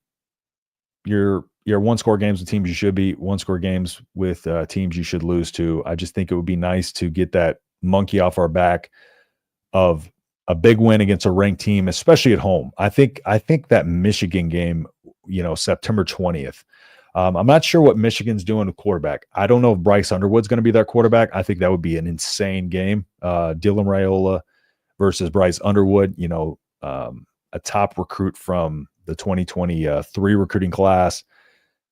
your one-score games with teams you should be, one-score games with teams you should lose to. I just think it would be nice to get that monkey off our back of a big win against a ranked team, especially at home. I think that Michigan game, September 20th. I'm not sure what Michigan's doing with quarterback. I don't know if Bryce Underwood's going to be their quarterback. I think that would be an insane game. Dylan Raiola versus Bryce Underwood, a top recruit from the 2023 recruiting class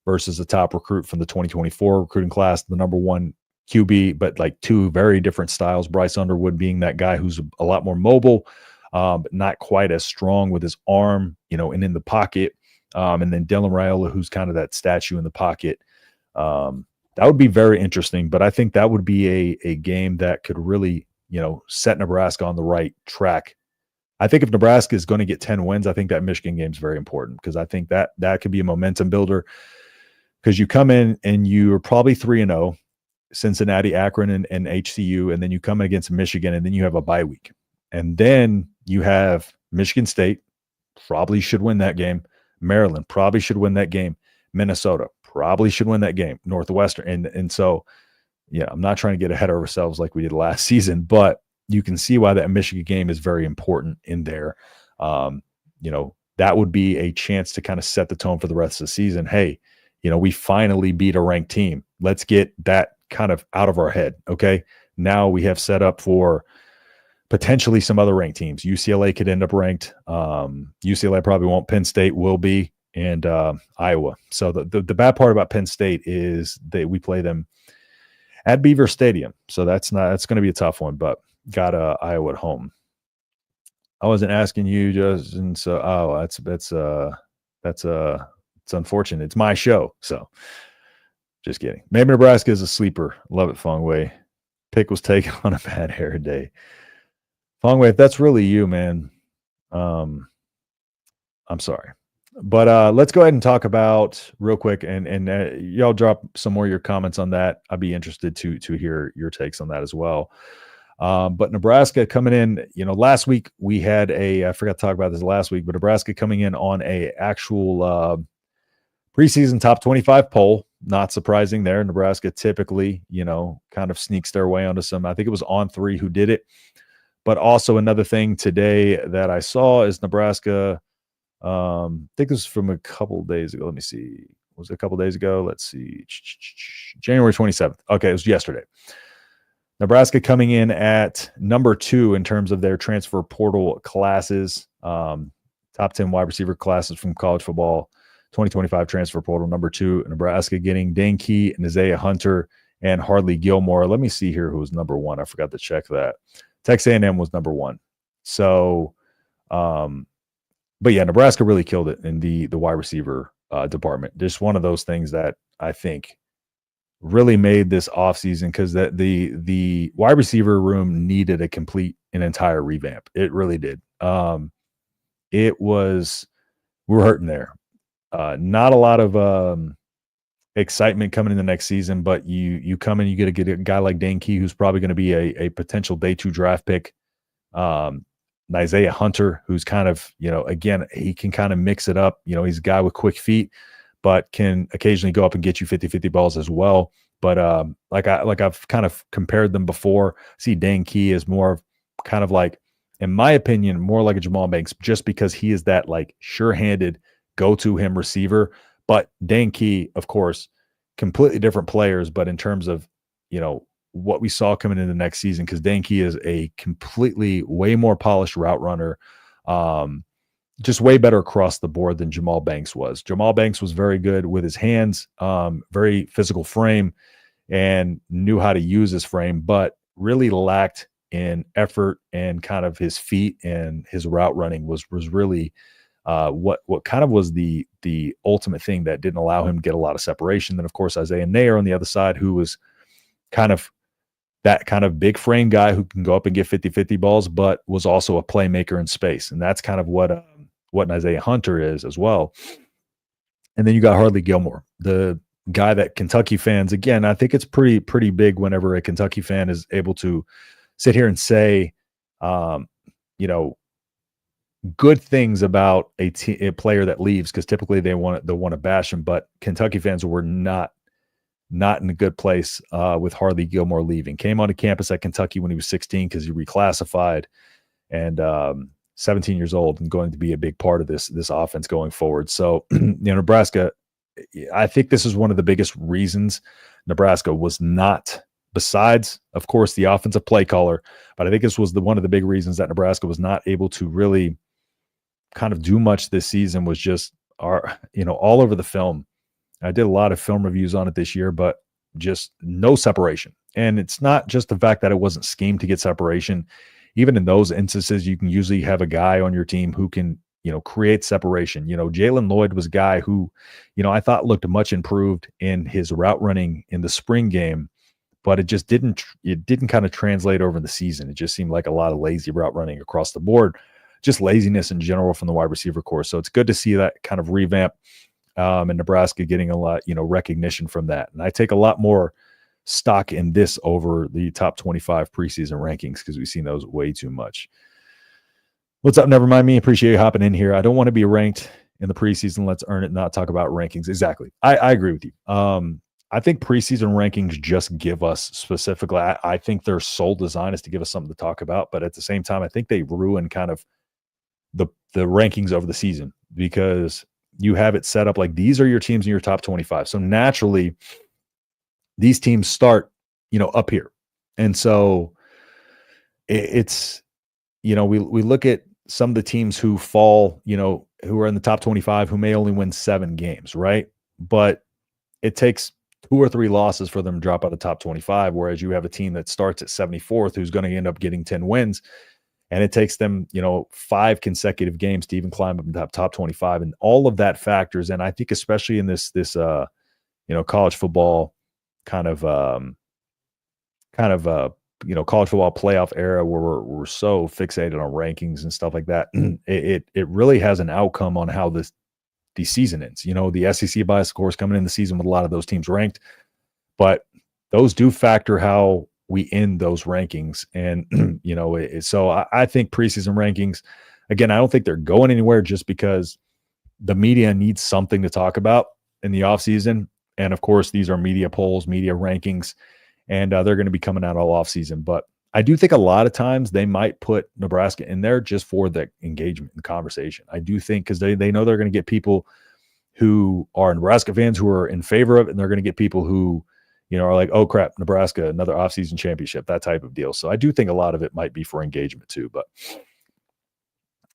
versus a top recruit from the 2024 recruiting class, the number 1 QB, but like 2 very different styles. Bryce Underwood being that guy who's a lot more mobile, but not quite as strong with his arm, and in the pocket. And then Dylan Raiola, who's kind of that statue in the pocket. That would be very interesting, but I think that would be a game that could really, set Nebraska on the right track. I think if Nebraska is going to get 10 wins, I think that Michigan game is very important because I think that could be a momentum builder because you come in and you're probably 3-0, Cincinnati, Akron, and HCU, and then you come in against Michigan, and then you have a bye week. And then you have Michigan State, probably should win that game. Maryland probably should win that game. Minnesota probably should win that game. Northwestern. And so, yeah, I'm not trying to get ahead of ourselves like we did last season, but you can see why that Michigan game is very important in there. That would be a chance to kind of set the tone for the rest of the season. Hey, we finally beat a ranked team. Let's get that kind of out of our head. Okay. Now we have set up for potentially some other ranked teams. UCLA could end up ranked. UCLA probably won't. Penn State will be, and Iowa. So the bad part about Penn State is that we play them at Beaver Stadium. So that's going to be a tough one, but got Iowa at home. I wasn't asking you, Justin. So, it's unfortunate. It's my show. So just kidding. Maybe Nebraska is a sleeper. Love it, Fong Wei. Pick was taken on a bad hair day. Fong Wei, if that's really you, man, I'm sorry. But let's go ahead and talk about real quick, and y'all drop some more of your comments on that. I'd be interested to hear your takes on that as well. But Nebraska coming in, last week we had I forgot to talk about this last week, but Nebraska coming in on a actual preseason top 25 poll. Not surprising there. Nebraska typically, kind of sneaks their way onto some. I think it was On3 who did it. But also another thing today that I saw is Nebraska. I think this was from a couple days ago. Let me see. Was it a couple days ago? Let's see. January 27th. Okay, it was yesterday. Nebraska coming in at number 2 in terms of their transfer portal classes. Top 10 wide receiver classes from college football. 2025 transfer portal number 2. Nebraska getting Dane Key and Isaiah Hunter and Hardly Gilmore. Let me see here who was number 1. I forgot to check that. Texas A&M was number 1. So, but yeah, Nebraska really killed it in the wide receiver department. Just one of those things that I think really made this offseason, because the wide receiver room needed an entire revamp. It really did. We were hurting there. Not a lot of excitement coming in the next season, but you come in, you get a guy like Dane Key, who's probably going to be a potential day 2 draft pick. Isaiah Hunter, who's kind of, again, he can kind of mix it up. He's a guy with quick feet, but can occasionally go up and get you 50-50 balls as well. But like I've kind of compared them before. See, Dane Key is more of kind of like, in my opinion, more like a Jamal Banks, just because he is that like sure-handed go-to-him receiver. But Dane Key, of course, completely different players. But in terms of, what we saw coming into the next season, because Dane Key is a completely way more polished route runner, just way better across the board than Jamal Banks was. Jamal Banks was very good with his hands, very physical frame, and knew how to use his frame, but really lacked in effort, and kind of his feet and his route running was really what kind of was the ultimate thing that didn't allow him to get a lot of separation. Then, of course, Isaiah Nair on the other side, who was kind of that kind of big frame guy who can go up and get 50-50 balls, but was also a playmaker in space. And that's kind of what an Isaiah Hunter is as well. And then you got Hardly Gilmore, the guy that Kentucky fans, again, I think it's pretty big whenever a Kentucky fan is able to sit here and say, good things about a player that leaves, because typically they want to bash him. But Kentucky fans were not in a good place with Hardly Gilmore leaving. Came onto campus at Kentucky when he was 16 because he reclassified, and 17 years old, and going to be a big part of this offense going forward. So, Nebraska, I think this is one of the biggest reasons Nebraska was not, besides, of course, the offensive play caller, but I think this was one of the big reasons that Nebraska was not able to really kind of do much this season, was just all over the film. I did a lot of film reviews on it this year, but just no separation. And it's not just the fact that it wasn't schemed to get separation. Even in those instances, you can usually have a guy on your team who can, create separation. Jalen Lloyd was a guy who, I thought looked much improved in his route running in the spring game, but it just didn't kind of translate over the season. It just seemed like a lot of lazy route running across the board, just laziness in general from the wide receiver corps. So it's good to see that kind of revamp. And Nebraska getting a lot, recognition from that. And I take a lot more stock in this over the top 25 preseason rankings, because we've seen those way too much. What's up? Never mind me. Appreciate you hopping in here. I don't want to be ranked in the preseason. Let's earn it, not talk about rankings. Exactly. I agree with you. I think preseason rankings just give us specifically, I think their sole design is to give us something to talk about. But at the same time, I think they ruin kind of the rankings over the season, because you have it set up like these are your teams in your top 25. So naturally, these teams start, up here. And so it's, we look at some of the teams who fall, who are in the top 25, who may only win 7 games, right? But it takes 2 or 3 losses for them to drop out of the top 25, whereas you have a team that starts at 74th who's going to end up getting 10 wins. And it takes them, 5 consecutive games to even climb up in the top 25. And all of that factors. And I think especially in this college football kind of college football playoff era where we're so fixated on rankings and stuff like that, it really has an outcome on how the season ends. The SEC bias, of course, coming in the season with a lot of those teams ranked, but those do factor how we end those rankings. And, so I think preseason rankings, again, I don't think they're going anywhere just because the media needs something to talk about in the offseason. And of course, these are media polls, media rankings, and they're going to be coming out all offseason. But I do think a lot of times they might put Nebraska in there just for the engagement and conversation. I do think because they know they're going to get people who are Nebraska fans who are in favor of it, and they're going to get people who, are like, oh crap, Nebraska, another offseason championship, that type of deal. So I do think a lot of it might be for engagement too, but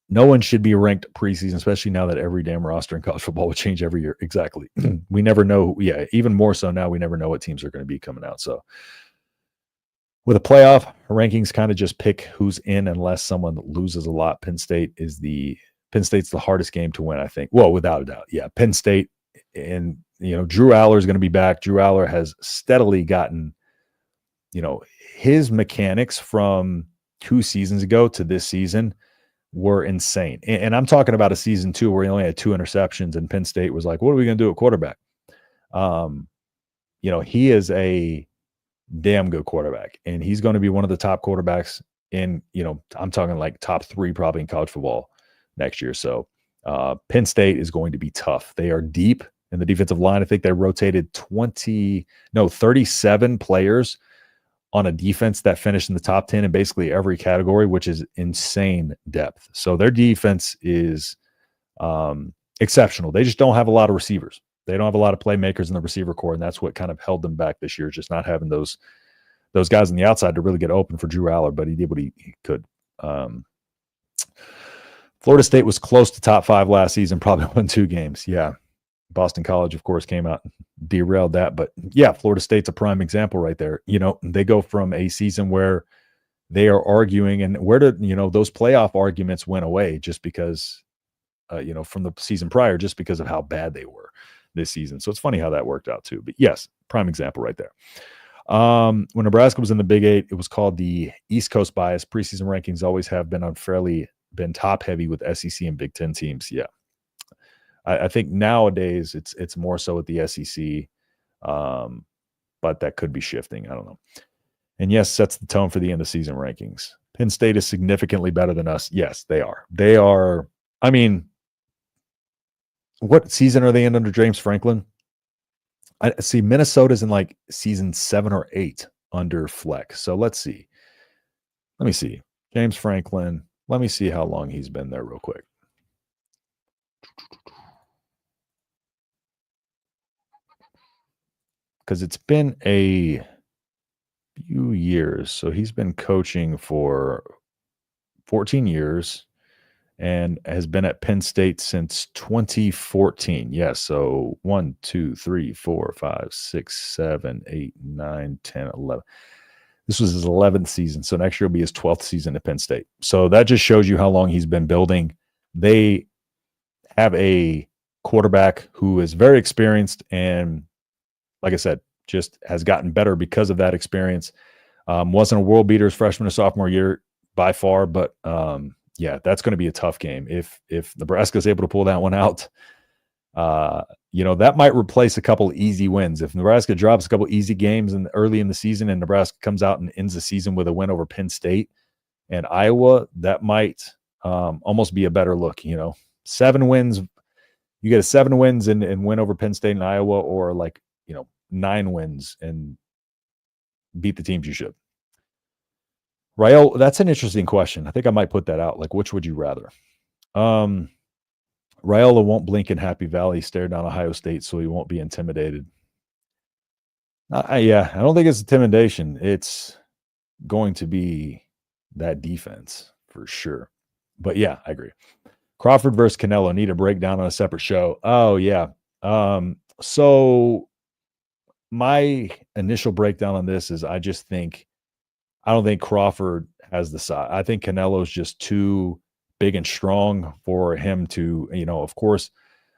no one should be ranked preseason, especially now that every damn roster in college football would change every year. Exactly. We never know. Yeah, even more so now, we never know what teams are going to be coming out. So with a playoff, rankings kind of just pick who's in unless someone loses a lot. Penn State's the hardest game to win, I think. Well, without a doubt. Yeah, Penn State. And, Drew Aller is going to be back. Drew Aller has steadily gotten, his mechanics from 2 seasons ago to this season were insane. And I'm talking about a season 2 where he only had 2 interceptions and Penn State was like, what are we going to do at quarterback? He is a damn good quarterback, and he's going to be one of the top quarterbacks in, I'm talking like top 3 probably in college football next year. So Penn State is going to be tough. They are deep in the defensive line. I think they rotated 37 players on a defense that finished in the top 10 in basically every category, which is insane depth. So their defense is exceptional. They just don't have a lot of receivers. They don't have a lot of playmakers in the receiver core, and that's what kind of held them back this year, just not having those guys on the outside to really get open for Drew Aller, but he did what he could. Florida State was close to top 5 last season, probably won 2 games. Yeah. Boston College, of course, came out and derailed that. But yeah, Florida State's a prime example right there. They go from a season where they are arguing, and where did, those playoff arguments went away just because, from the season prior, just because of how bad they were this season. So it's funny how that worked out too. But yes, prime example right there. When Nebraska was in the Big 8, it was called the East Coast bias. Preseason rankings always have been unfairly top heavy with SEC and Big Ten teams. Yeah. I think nowadays it's more so with the SEC, but that could be shifting. I don't know. And yes, sets the tone for the end of season rankings. Penn State is significantly better than us. Yes, they are. They are. I mean, what season are they in under James Franklin? I see Minnesota's in like season 7 or 8 under Fleck. So let's see. Let me see. James Franklin. Let me see how long he's been there real quick. Because it's been a few years. So he's been coaching for 14 years and has been at Penn State since 2014. Yes. So 1, 2, 3, 4, 5, 6, 7, 8, 9, 10, 11. This was his 11th season. So next year will be his 12th season at Penn State. So that just shows you how long he's been building. They have a quarterback who is very experienced and, like I said, just has gotten better because of that experience. Wasn't a world beater his freshman and sophomore year by far, but yeah, that's going to be a tough game. If Nebraska is able to pull that one out, that might replace a couple easy wins. If Nebraska drops a couple easy games early in the season and Nebraska comes out and ends the season with a win over Penn State and Iowa, that might almost be a better look. 7 wins, you get a 7 wins and win over Penn State and Iowa, or 9 wins and beat the teams you should. Raiola, that's an interesting question. I think I might put that out. Like, which would you rather? Raiola won't blink in Happy Valley, stare down Ohio State, so he won't be intimidated. Yeah, I don't think it's intimidation. It's going to be that defense for sure. But yeah, I agree. Crawford versus Canelo, need a breakdown on a separate show. Oh, yeah. So my initial breakdown on this is I don't think Crawford has the size. I think Canelo's just too big and strong for him to, of course,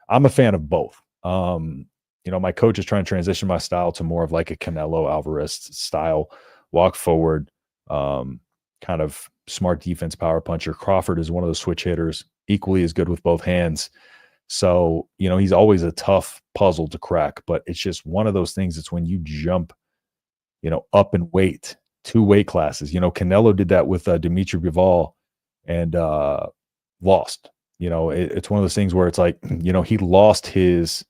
I'm a fan of both. My coach is trying to transition my style to more of like a Canelo Alvarez style, walk forward, kind of smart defense power puncher. Crawford is one of those switch hitters, equally as good with both hands. So, he's always a tough puzzle to crack, but it's just one of those things. It's when you jump, up in weight, 2 weight classes. Canelo did that with Dimitri Bivol and lost. It's one of those things where it's like, he lost his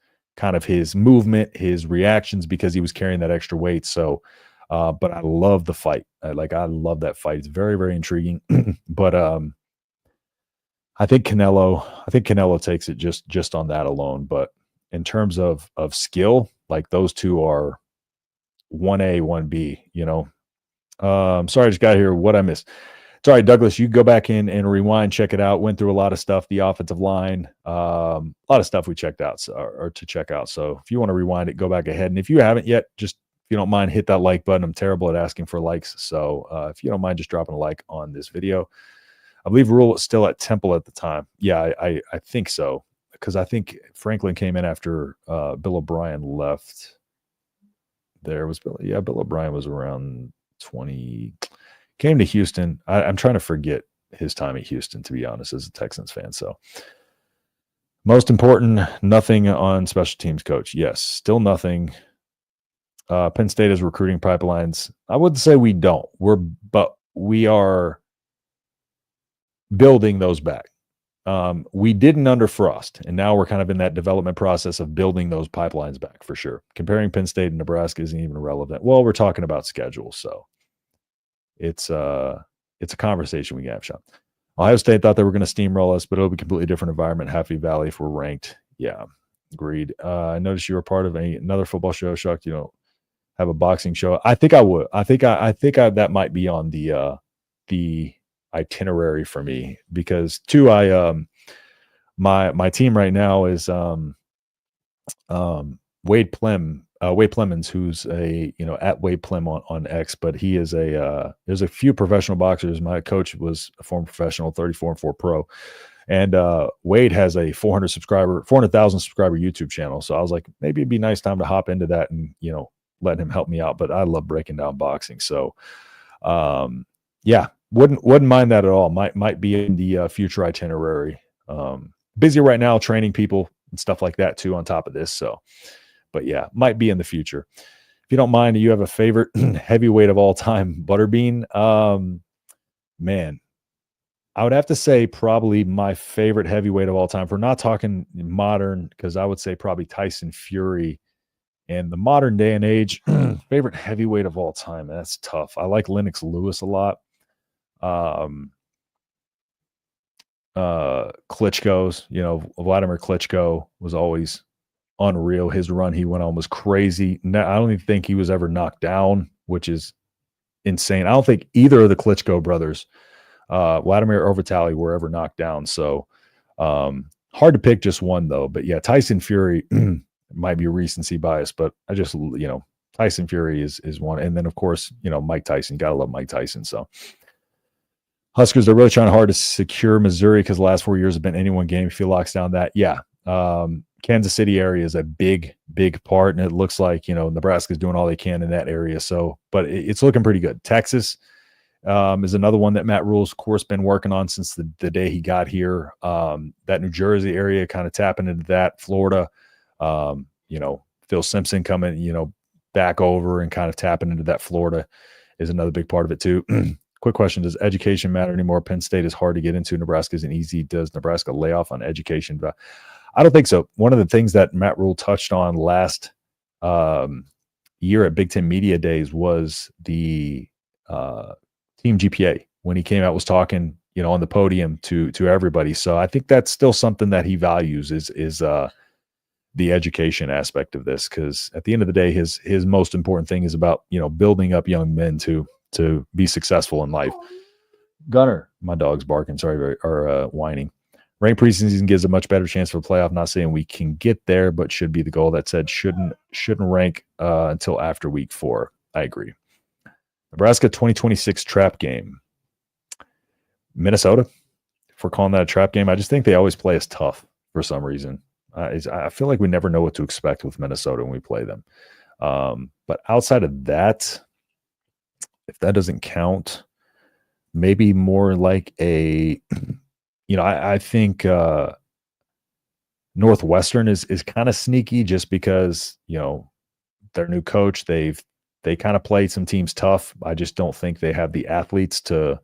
movement, his reactions because he was carrying that extra weight. So, but I love the fight. I love that fight. It's very, very intriguing. But I think Canelo takes it just on that alone. But in terms of skill, like those two are 1A, 1B, sorry, I just got here. What I missed. Sorry, Douglas, you go back in and rewind, check it out. Went through a lot of stuff, the offensive line, a lot of stuff we checked out or to check out. So if you want to rewind it, go back ahead. And if you haven't yet, just if you don't mind, hit that like button. I'm terrible at asking for likes. So if you don't mind just dropping a like on this video. I believe Rule was still at Temple at the time. Yeah, I think so. Because I think Franklin came in after Bill O'Brien left. Bill O'Brien was around 20. Came to Houston. I'm trying to forget his time at Houston, to be honest, as a Texans fan. So most important, nothing on special teams coach. Yes, still nothing. Penn State is recruiting pipelines. I wouldn't say we don't. But we are building those back. We didn't under Frost, and now we're kind of in that development process of building those pipelines back for sure. Comparing Penn State and Nebraska isn't even relevant. Well, we're talking about schedule, so it's a conversation we can have, Sean. Ohio State thought they were going to steamroll us, but it'll be a completely different environment. Happy Valley if we're ranked. Yeah, agreed. I noticed you were part of another football show. Shocked you don't have a boxing show. I think I would. I think that might be on the itinerary for me because my team right now is Wade Plemons, who's at Wade Plem on X, but he is there's a few professional boxers. My coach was a former professional, 34-4 pro, and Wade has a 400,000 subscriber YouTube channel. So I was like, maybe it'd be a nice time to hop into that and let him help me out. But I love breaking down boxing, so yeah, wouldn't mind that at all. Might be in the future itinerary. Busy right now training people and stuff like that too on top of this. So, but yeah, might be in the future. If you don't mind, do you have a favorite heavyweight of all time? Butterbean? Man, I would have to say probably my favorite heavyweight of all time. If we're not talking modern, because I would say probably Tyson Fury. In the modern day and age, favorite heavyweight of all time. That's tough. I like Lennox Lewis a lot. Klitschko's, Vladimir Klitschko was always unreal. His run he went on was crazy. I don't even think he was ever knocked down, which is insane. I don't think either of the Klitschko brothers, Vladimir or Vitaly, were ever knocked down. So hard to pick just one though. But yeah, Tyson Fury might be recency bias, but I just Tyson Fury is one. And then of course, Mike Tyson. Gotta love Mike Tyson. So Huskers, they're really trying hard to secure Missouri because the last 4 years have been any one game. If he locks down that, yeah. Kansas City area is a big part, and it looks like Nebraska's doing all they can in that area. So, but it's looking pretty good. Texas is another one that Matt Rule's course been working on since the day he got here. That New Jersey area kind of tapping into that. Florida, Phil Simpson coming back over and kind of tapping into that. Florida is another big part of it too. Quick question: does education matter anymore? Penn State is hard to get into. Nebraska isn't easy. Does Nebraska lay off on education? But I don't think so. One of the things that Matt Rule touched on last year at Big Ten Media Days was the team GPA. When he came out, was talking, on the podium to everybody. So I think that's still something that he values is the education aspect of this, because at the end of the day, his most important thing is about building up young men to be successful in life. Gunner, my dog's barking. Sorry, or whining. Ranked preseason gives a much better chance for the playoff. Not saying we can get there, but should be the goal. That said, shouldn't rank until after week 4. I agree. Nebraska 2026 trap game. Minnesota, if we're calling that a trap game, I just think they always play us tough for some reason. I feel like we never know what to expect with Minnesota when we play them. But outside of that, if that doesn't count, maybe more like a, I think Northwestern is kind of sneaky just because, their new coach, they kind of played some teams tough. I just don't think they have the athletes to,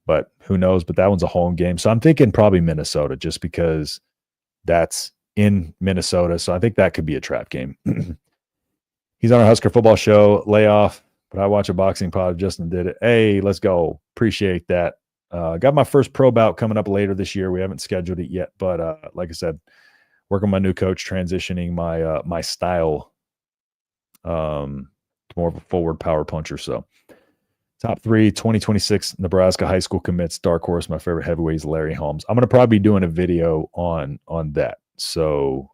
but who knows? But that one's a home game. So I'm thinking probably Minnesota just because that's in Minnesota. So I think that could be a trap game. He's on our Husker football show, layoff, but I watch a boxing pod. Justin did it. Hey, let's go. Appreciate that. Got my first pro bout coming up later this year. We haven't scheduled it yet, but like I said, working with my new coach, transitioning my my style to more of a forward power puncher. So top 3 2026 Nebraska high school commits, dark horse. My favorite heavyweight is Larry Holmes. I'm going to probably be doing a video on that. So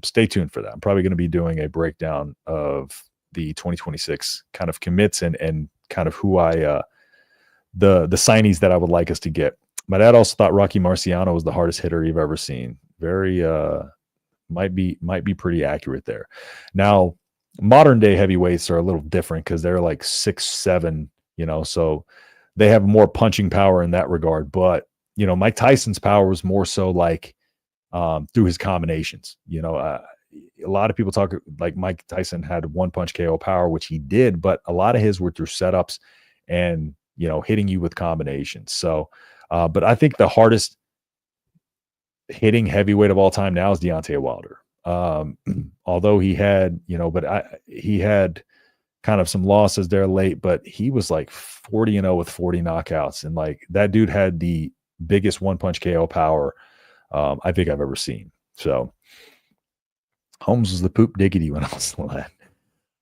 stay tuned for that. I'm probably going to be doing a breakdown of the 2026 kind of commits and kind of who I the signees that I would like us to get. My dad also thought Rocky Marciano was the hardest hitter you've ever seen. Very might be pretty accurate there. Now, modern day heavyweights are a little different because they're like 6'7", so they have more punching power in that regard. But Mike Tyson's power was more so like through his combinations. A lot of people talk like Mike Tyson had one punch KO power, which he did, but a lot of his were through setups and hitting you with combinations. So, but I think the hardest hitting heavyweight of all time now is Deontay Wilder. Although he had, he had kind of some losses there late, but he was like 40-0 with 40 knockouts. And like that dude had the biggest one punch KO power I think I've ever seen. So Holmes was the poop diggity when I was the lad.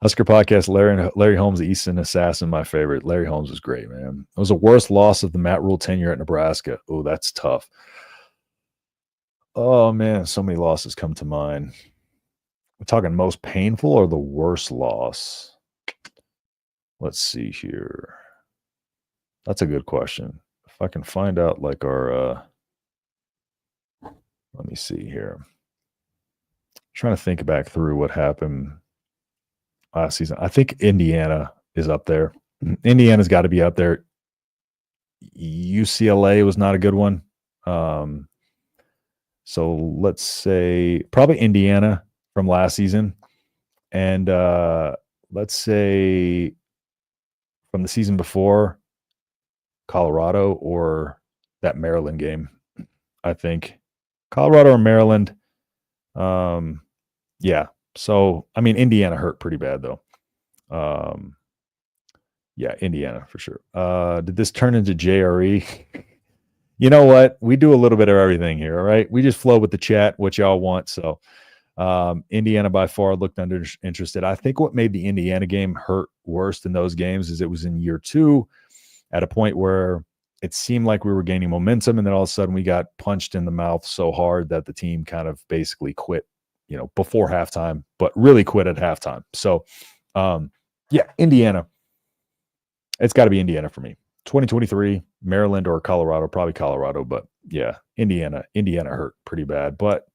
Husker podcast, Larry Holmes, the Easton Assassin, my favorite. Larry Holmes was great, man. It was the worst loss of the Matt Rule tenure at Nebraska. Oh, that's tough. Oh, man, so many losses come to mind. We're talking most painful or the worst loss? Let's see here. That's a good question. If I can find out like our let me see here. I'm trying to think back through what happened last season. I think Indiana is up there. Indiana's got to be up there. UCLA was not a good one. So let's say probably Indiana from last season. And let's say from the season before, Colorado or that Maryland game. I think Colorado or Maryland. Yeah. So, I mean, Indiana hurt pretty bad, though. Yeah, Indiana for sure. Did this turn into JRE? You know what? We do a little bit of everything here, all right? We just flow with the chat, what y'all want. So, Indiana by far looked interested. I think what made the Indiana game hurt worse than those games is it was in year 2 at a point where it seemed like we were gaining momentum, and then all of a sudden we got punched in the mouth so hard that the team kind of basically quit, before halftime, but really quit at halftime. So, yeah, Indiana. It's got to be Indiana for me. 2023, Maryland or Colorado, probably Colorado, but yeah, Indiana hurt pretty bad. But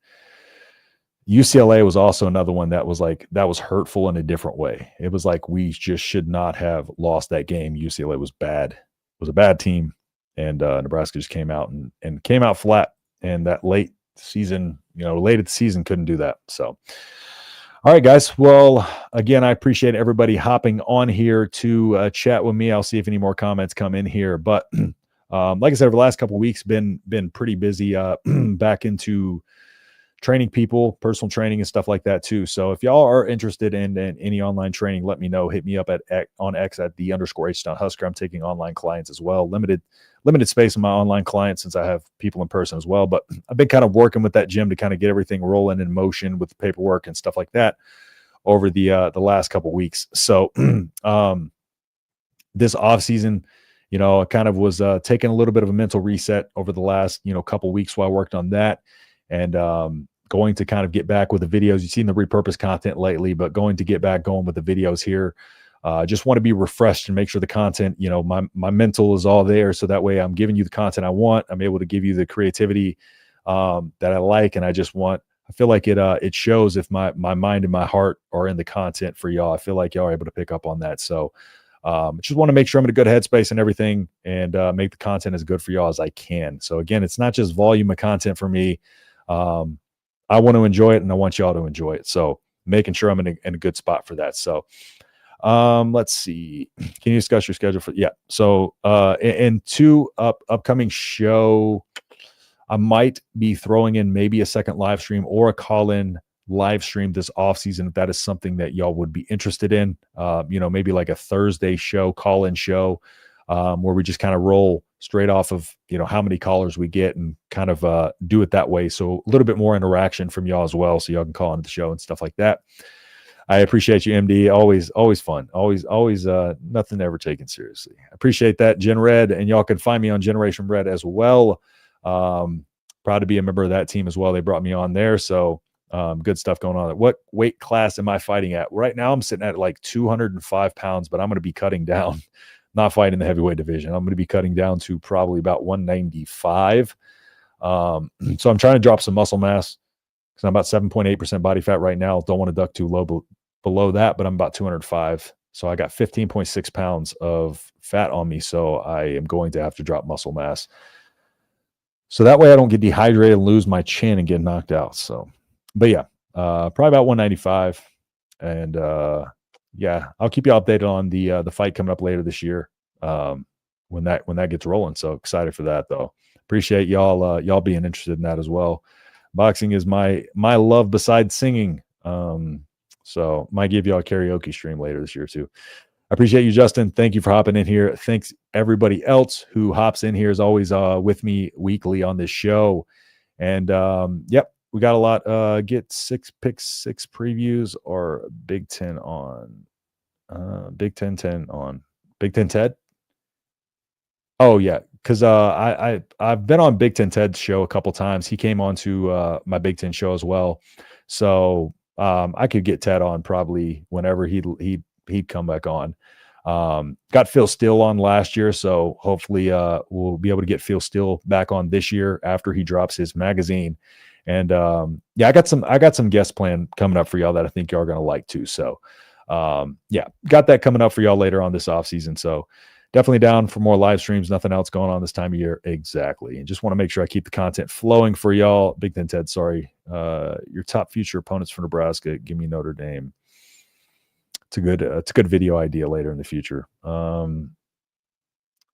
UCLA was also another one that was hurtful in a different way. It was like we just should not have lost that game. UCLA was bad. It was a bad team, and Nebraska just came out and came out flat. And that late season, late at the season, couldn't do that. So, all right, guys. Well, again, I appreciate everybody hopping on here to chat with me. I'll see if any more comments come in here. But like I said, over the last couple of weeks, been pretty busy back into training people, personal training and stuff like that too. So if y'all are interested in any online training, let me know. Hit me up on X at @the_H.Husker. I'm taking online clients as well. Limited space in my online clients since I have people in person as well. But I've been kind of working with that gym to kind of get everything rolling in motion with the paperwork and stuff like that over the last couple of weeks. So this off season I kind of was taking a little bit of a mental reset over the last, couple weeks while I worked on that, and going to kind of get back with the videos. You've seen the repurposed content lately, but going to get back going with the videos here. Just want to be refreshed and make sure the content, my mental is all there. So that way I'm giving you the content I want. I'm able to give you the creativity that I like. And I feel like it shows if my mind and my heart are in the content for y'all. I feel like y'all are able to pick up on that. So just want to make sure I'm in a good headspace and everything, and make the content as good for y'all as I can. So again, it's not just volume of content for me. I want to enjoy it, and I want y'all to enjoy it. So making sure I'm in a good spot for that. So let's see. Can you discuss your schedule for? Yeah. So in upcoming show, I might be throwing in maybe a second live stream or a call-in live stream this off season, if that is something that y'all would be interested in. Maybe like a Thursday show, call-in show, where we just kind of roll straight off of, how many callers we get, and kind of do it that way. So a little bit more interaction from y'all as well, so y'all can call into the show and stuff like that. I appreciate you, MD. Always fun. Always nothing ever taken seriously. I appreciate that, Gen Red, and y'all can find me on Generation Red as well. Proud to be a member of that team as well. They brought me on there, so good stuff going on. What weight class am I fighting at? Right now I'm sitting at like 205 pounds, but I'm going to be cutting down, not fighting the heavyweight division. I'm going to be cutting down to probably about 195. So I'm trying to drop some muscle mass, because I'm about 7.8% body fat right now. Don't want to duck too low below that, but I'm about 205. So I got 15.6 pounds of fat on me. So I am going to have to drop muscle mass, so that way I don't get dehydrated and lose my chin and get knocked out. So, but yeah, probably about 195. And yeah, I'll keep you updated on the fight coming up later this year, when that gets rolling. So excited for that, though. Appreciate y'all being interested in that as well. Boxing is my love besides singing. So might give y'all a karaoke stream later this year too. I appreciate you, Justin. Thank you for hopping in here. Thanks everybody else who hops in here, as always, with me weekly on this show. And yep, we got a lot. Get 6 picks, 6 previews, or Big Ten on Big Ten 10 on Big Ten Ted. Oh yeah, because I've been on Big Ten Ted's show a couple times. He came on to my Big Ten show as well. So I could get Ted on probably whenever he'd come back on. Got Phil Steele on last year, so hopefully we'll be able to get Phil Steele back on this year after he drops his magazine. And yeah, I got some guests planned coming up for y'all that I think y'all are gonna like too. So yeah, got that coming up for y'all later on this off season. So definitely down for more live streams. Nothing else going on this time of year. Exactly. And just want to make sure I keep the content flowing for y'all. Big Ten Ted, sorry. Your top future opponents for Nebraska. Give me Notre Dame. It's a good video idea later in the future. Notre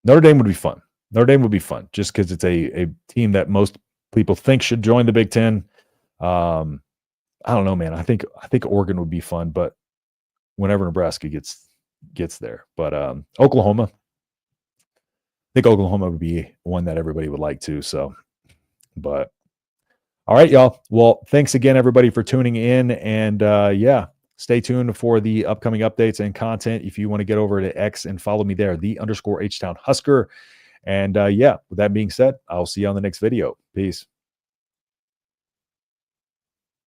Dame would be fun. Notre Dame would be fun just because it's a team that most people think should join the Big Ten. I don't know, man. I think Oregon would be fun, but whenever Nebraska gets there. But Oklahoma, I think Oklahoma would be one that everybody would like to. So, but all right, y'all. Well, thanks again, everybody, for tuning in. And yeah, stay tuned for the upcoming updates and content. If you want to get over to X and follow me there, _H-Town Husker. And yeah, with that being said, I'll see you on the next video. Peace.